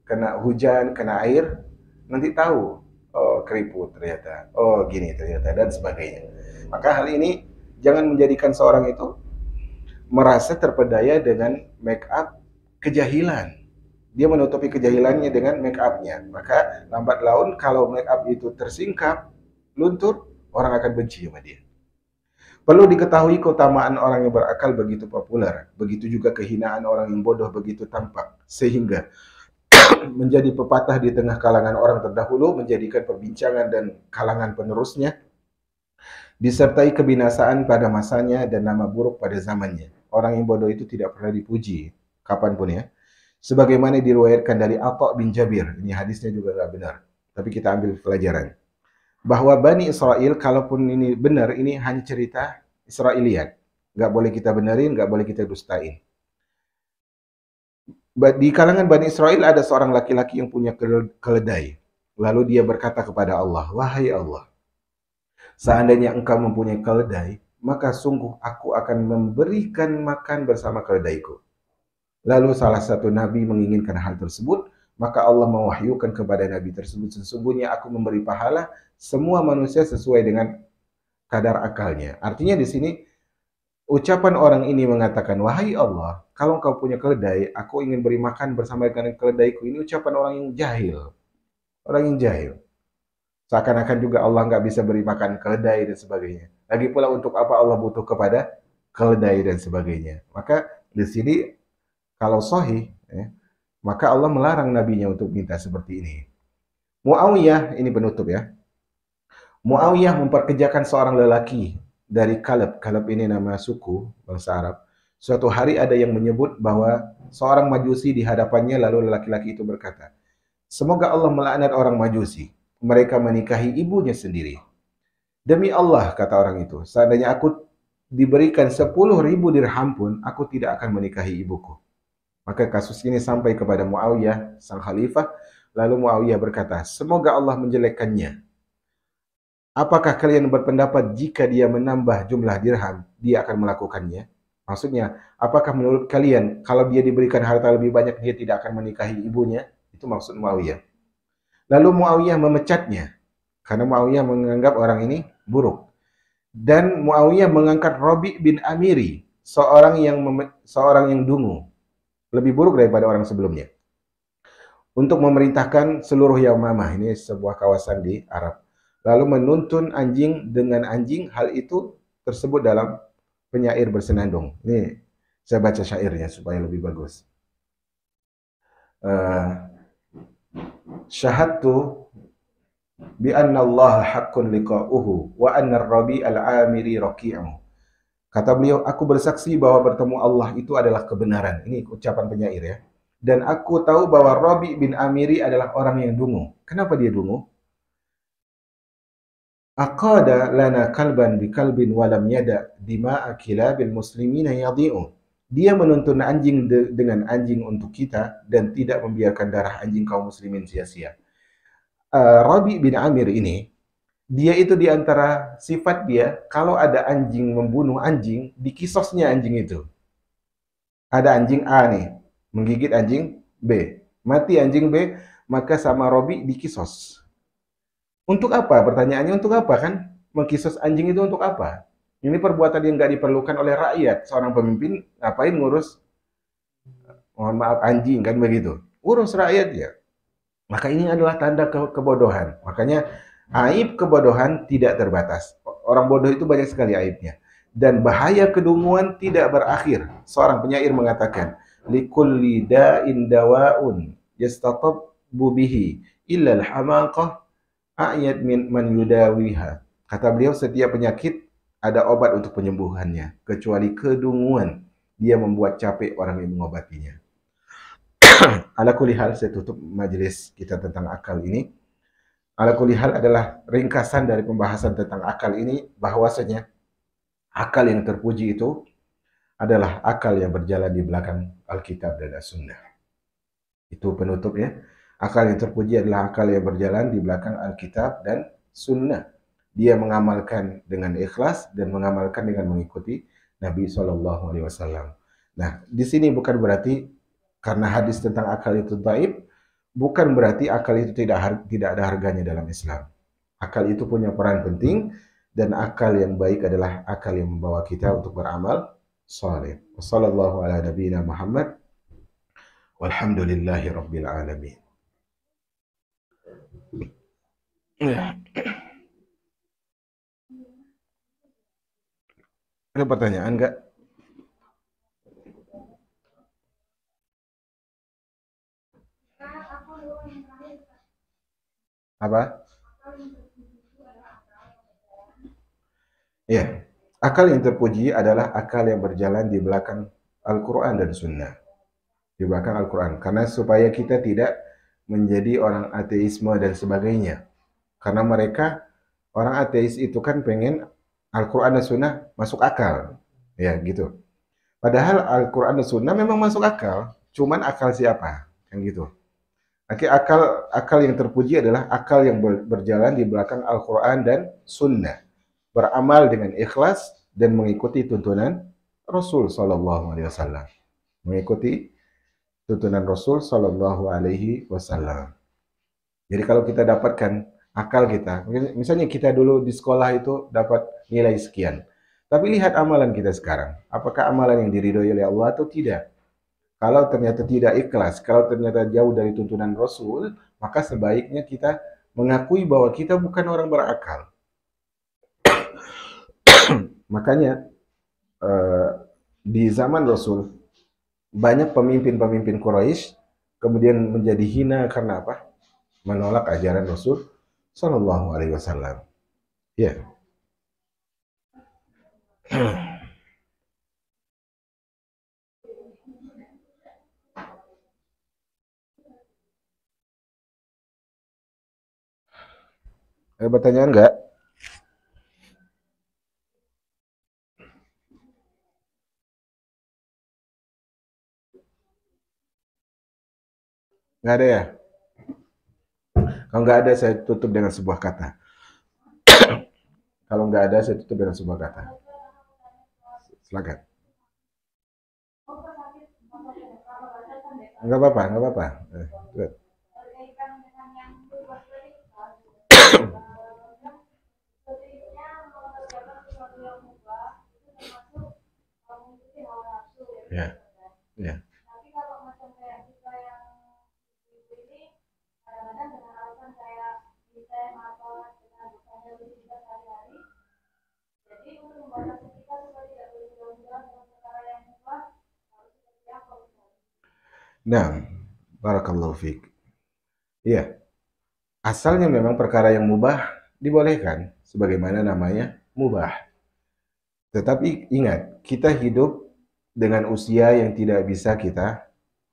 Kena hujan, kena air, nanti tahu. Oh, keriput ternyata. Oh, gini ternyata. Dan sebagainya. Maka hal ini jangan menjadikan seorang itu merasa terpedaya dengan make up kejahilan. Dia menutupi kejahilannya dengan make up-nya. Maka lambat laun kalau make up itu tersingkap, luntur, orang akan benci sama dia. Perlu diketahui keutamaan orang yang berakal begitu populer, begitu juga kehinaan orang yang bodoh begitu tampak, sehingga menjadi pepatah di tengah kalangan orang terdahulu, menjadikan perbincangan dan kalangan penerusnya, disertai kebinasaan pada masanya dan nama buruk pada zamannya. Orang yang bodoh itu tidak pernah dipuji, kapanpun ya. Sebagaimana diriwayatkan dari Atha bin Jabir, ini hadisnya juga tidak benar, tapi kita ambil pelajaran. Bahwa Bani Israel, kalaupun ini benar, ini hanya cerita Israiliyat. Nggak boleh kita benerin, nggak boleh kita dustain. Di kalangan Bani Israel ada seorang laki-laki yang punya keledai. Lalu dia berkata kepada Allah, wahai Allah, seandainya engkau mempunyai keledai, maka sungguh aku akan memberikan makan bersama keledaiku. Lalu salah satu nabi menginginkan hal tersebut, maka Allah mewahyukan kepada nabi tersebut, sesungguhnya aku memberi pahala semua manusia sesuai dengan kadar akalnya. Artinya di sini ucapan orang ini mengatakan, wahai Allah, kalau engkau punya keledai, aku ingin beri makan bersama dengan keledaiku. Ini ucapan orang yang jahil. Orang yang jahil. Seakan-akan juga Allah nggak bisa beri makan keledai dan sebagainya. Lagi pula untuk apa Allah butuh kepada keledai dan sebagainya. Maka di sini kalau sahih, ya, maka Allah melarang nabinya untuk minta seperti ini. Muawiyah, ini penutup ya. Muawiyah memperkerjakan seorang lelaki dari Kaleb. Kaleb ini nama suku bangsa Arab. Suatu hari ada yang menyebut bahwa seorang majusi di hadapannya, lalu lelaki-laki itu berkata, semoga Allah melaknat orang majusi. Mereka menikahi ibunya sendiri. Demi Allah, kata orang itu, seandainya aku diberikan 10.000 dirham pun, aku tidak akan menikahi ibuku. Maka kasus ini sampai kepada Muawiyah, sang khalifah. Lalu Muawiyah berkata, semoga Allah menjelekkannya. Apakah kalian berpendapat jika dia menambah jumlah dirham, dia akan melakukannya? Maksudnya, apakah menurut kalian kalau dia diberikan harta lebih banyak, dia tidak akan menikahi ibunya? Itu maksud Muawiyah. Lalu Muawiyah memecatnya, karena Muawiyah menganggap orang ini buruk. Dan Muawiyah mengangkat Rabi bin Amiri, seorang yang dungu, lebih buruk daripada orang sebelumnya, untuk memerintahkan seluruh Yamamah, ini sebuah kawasan di Arab. Lalu menuntun anjing dengan anjing, hal itu tersebut dalam penyair bersenandung. Ini saya baca syairnya supaya lebih bagus. syahadtu bi anna Allah haqqun liqa'uhu wa anna ar-rabi al-amiri raqi'u. Kata beliau, aku bersaksi bahwa bertemu Allah itu adalah kebenaran. Ini ucapan penyair ya. Dan aku tahu bahwa Rabi bin Amiri adalah orang yang dungu. Kenapa dia dungu? Aqada lana kalban bi kalbin walam yada dima'a kilabil muslimina yadhi'u. Dia menuntun anjing dengan anjing untuk kita dan tidak membiarkan darah anjing kaum muslimin sia-sia. Rabi bin Amir ini, dia itu di antara sifat dia, kalau ada anjing membunuh anjing, dikisosnya anjing itu. Ada anjing A nih, menggigit anjing B. Mati anjing B, maka sama Robi dikisos. Untuk apa? Pertanyaannya untuk apa kan? Mengkisos anjing itu untuk apa? Ini perbuatan yang nggak diperlukan oleh rakyat. Seorang pemimpin ngapain ngurus, mohon maaf, anjing kan begitu. Urus rakyat ya. Maka ini adalah tanda kebodohan. Makanya aib kebodohan tidak terbatas. Orang bodoh itu banyak sekali aibnya. Dan bahaya kedunguan tidak berakhir. Seorang penyair mengatakan, likulli da'in dawa'un yastatabbu bihi illa al-hamaqah a'yad min man yudawiha. Kata beliau, setiap penyakit ada obat untuk penyembuhannya, kecuali kedunguan. Dia membuat capek orang yang mengobatinya. Ala kulli hal, saya tutup majelis kita tentang akal ini. Ala kulli hal adalah ringkasan dari pembahasan tentang akal ini, bahwasanya akal yang terpuji itu adalah akal yang berjalan di belakang Alkitab dan As-Sunnah. Itu penutup ya. Akal yang terpuji adalah akal yang berjalan di belakang Alkitab dan Sunnah. Dia mengamalkan dengan ikhlas dan mengamalkan dengan mengikuti Nabi SAW. Nah, di sini bukan berarti karena hadis tentang akal itu dhaif, bukan berarti akal itu tidak ada harganya dalam Islam. Akal itu punya peran penting, dan akal yang baik adalah akal yang membawa kita untuk beramal saleh. Wassallallahu ala nabiyina Muhammad walhamdulillahi rabbil alamin. Ya. Ada pertanyaan enggak? Apa? Ya, akal yang terpuji adalah akal yang berjalan di belakang Al-Quran dan Sunnah. Di belakang Al-Quran. Karena supaya kita tidak menjadi orang ateisme dan sebagainya. Karena mereka, orang ateis itu kan pengen Al-Quran dan Sunnah masuk akal. Ya, gitu. Padahal Al-Quran dan Sunnah memang masuk akal. Cuman akal siapa? Kan gitu. Akal yang terpuji adalah akal yang berjalan di belakang Al-Quran dan Sunnah. Beramal dengan ikhlas dan mengikuti tuntunan Rasul Sallallahu Alaihi Wasallam. Mengikuti tuntunan Rasul Sallallahu Alaihi Wasallam. Jadi kalau kita dapatkan akal kita, misalnya kita dulu di sekolah itu dapat nilai sekian, tapi lihat amalan kita sekarang, apakah amalan yang diridhoi oleh Allah atau tidak? Kalau ternyata tidak ikhlas, kalau ternyata jauh dari tuntunan Rasul, maka sebaiknya kita mengakui bahwa kita bukan orang berakal. Makanya di zaman Rasul banyak pemimpin-pemimpin Quraisy kemudian menjadi hina karena apa? Menolak ajaran Rasul Sallallahu Alaihi Wasallam. Ya. Ada pertanyaan nggak? Nggak ada ya? Kalau nggak ada, saya tutup dengan sebuah kata. Kalau nggak ada, saya tutup dengan sebuah kata. Silakan. Nggak apa-apa, nggak apa-apa. Good. Ya, ya. Nah, barakallahu fiik. Iya, asalnya memang perkara yang mubah dibolehkan, sebagaimana namanya mubah. Tetapi ingat, kita hidup dengan usia yang tidak bisa kita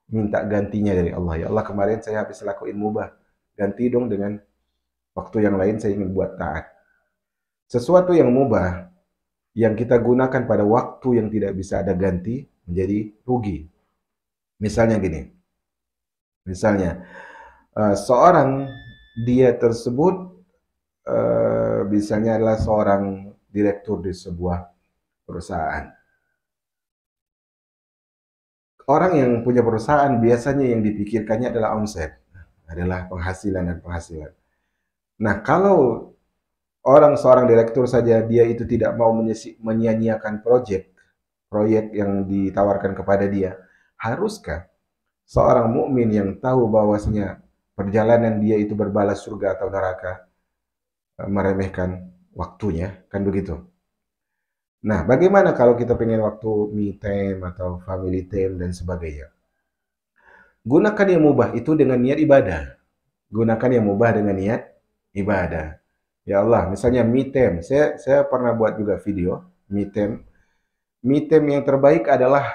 minta gantinya dari Allah. Ya Allah, kemarin saya habis lakuin mubah, ganti dong dengan waktu yang lain saya ingin buat taat. Sesuatu yang mubah yang kita gunakan pada waktu yang tidak bisa ada ganti menjadi rugi. Misalnya gini, misalnya seorang dia tersebut misalnya adalah seorang direktur di sebuah perusahaan. Orang yang punya perusahaan biasanya yang dipikirkannya adalah omset, adalah penghasilan dan penghasilan. Nah, kalau seorang direktur saja dia itu tidak mau menyia-nyiakan proyek yang ditawarkan kepada dia, haruskah seorang mukmin yang tahu bahwasanya perjalanan dia itu berbalas surga atau neraka meremehkan waktunya, kan begitu? Nah, bagaimana kalau kita pengen waktu me time atau family time dan sebagainya? Gunakan yang mubah itu dengan niat ibadah. Gunakan yang mubah dengan niat ibadah. Ya Allah, misalnya me time. Saya pernah buat juga video me time. Me time yang terbaik adalah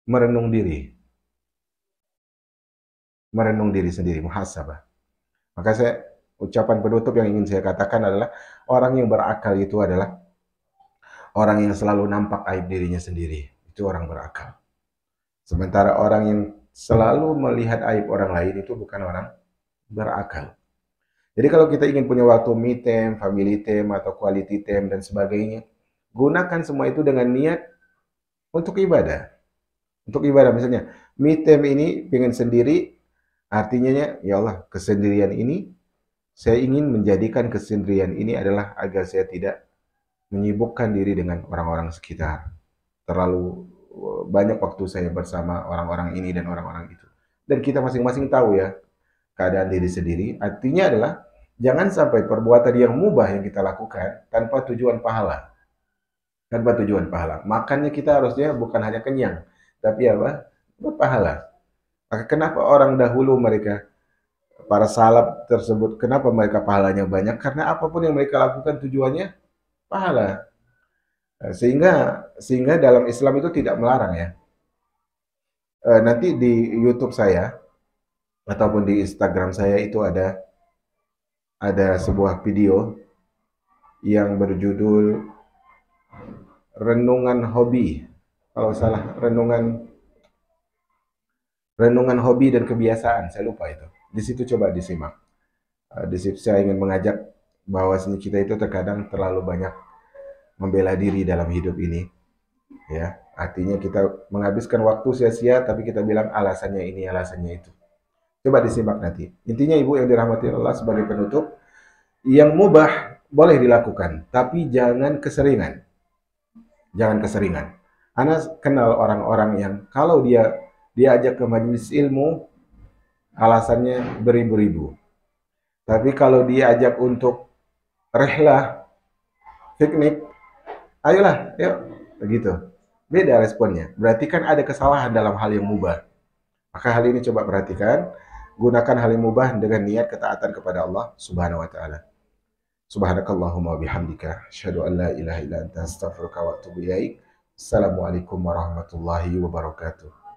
merenung diri. Merenung diri sendiri, muhasabah. Maka ucapan penutup yang ingin saya katakan adalah orang yang berakal itu adalah orang yang selalu nampak aib dirinya sendiri. Itu orang berakal. Sementara orang yang selalu melihat aib orang lain itu bukan orang berakal. Jadi kalau kita ingin punya waktu me time, family time, atau quality time, dan sebagainya, gunakan semua itu dengan niat untuk ibadah. Untuk ibadah, misalnya, me time ini pengen sendiri, artinya, ya Allah, kesendirian ini, saya ingin menjadikan kesendirian ini adalah agar saya tidak menyibukkan diri dengan orang-orang sekitar. Terlalu banyak waktu saya bersama orang-orang ini dan orang-orang itu. Dan kita masing-masing tahu ya, keadaan diri sendiri, artinya adalah jangan sampai perbuatan yang mubah yang kita lakukan tanpa tujuan pahala. Tanpa tujuan pahala. Makannya kita harusnya bukan hanya kenyang, tapi apa? Berpahala. Maka kenapa orang dahulu mereka, para salaf tersebut, kenapa mereka pahalanya banyak? Karena apapun yang mereka lakukan tujuannya pahala. Sehingga dalam Islam itu tidak melarang ya. Nanti di YouTube saya ataupun di Instagram saya itu ada sebuah video yang berjudul Renungan Hobi. Kalau salah, renungan hobi dan kebiasaan, saya lupa itu. Di situ coba disimak. Di situ saya ingin mengajak bahwa kita itu terkadang terlalu banyak membela diri dalam hidup ini. Ya, artinya kita menghabiskan waktu sia-sia tapi kita bilang alasannya ini, alasannya itu. Coba disimak nanti. Intinya Ibu yang dirahmati Allah, sebagai penutup, yang mubah boleh dilakukan, tapi jangan keseringan. Jangan keseringan. Ana kenal orang-orang yang kalau dia diajak ke majelis ilmu, alasannya beribu-ribu. Tapi kalau diajak untuk rehlah, piknik, ayolah, yuk, begitu. Beda responnya. Berarti kan ada kesalahan dalam hal yang mubah. Maka hal ini coba perhatikan, gunakan hal yang mubah dengan niat ketaatan kepada Allah Subhanahu wa taala. Subhanakallahumma bihamdika asyhadu an la ilaha illa anta astaghfiruka wa atubu ilaik. Assalamualaikum warahmatullahi wabarakatuh.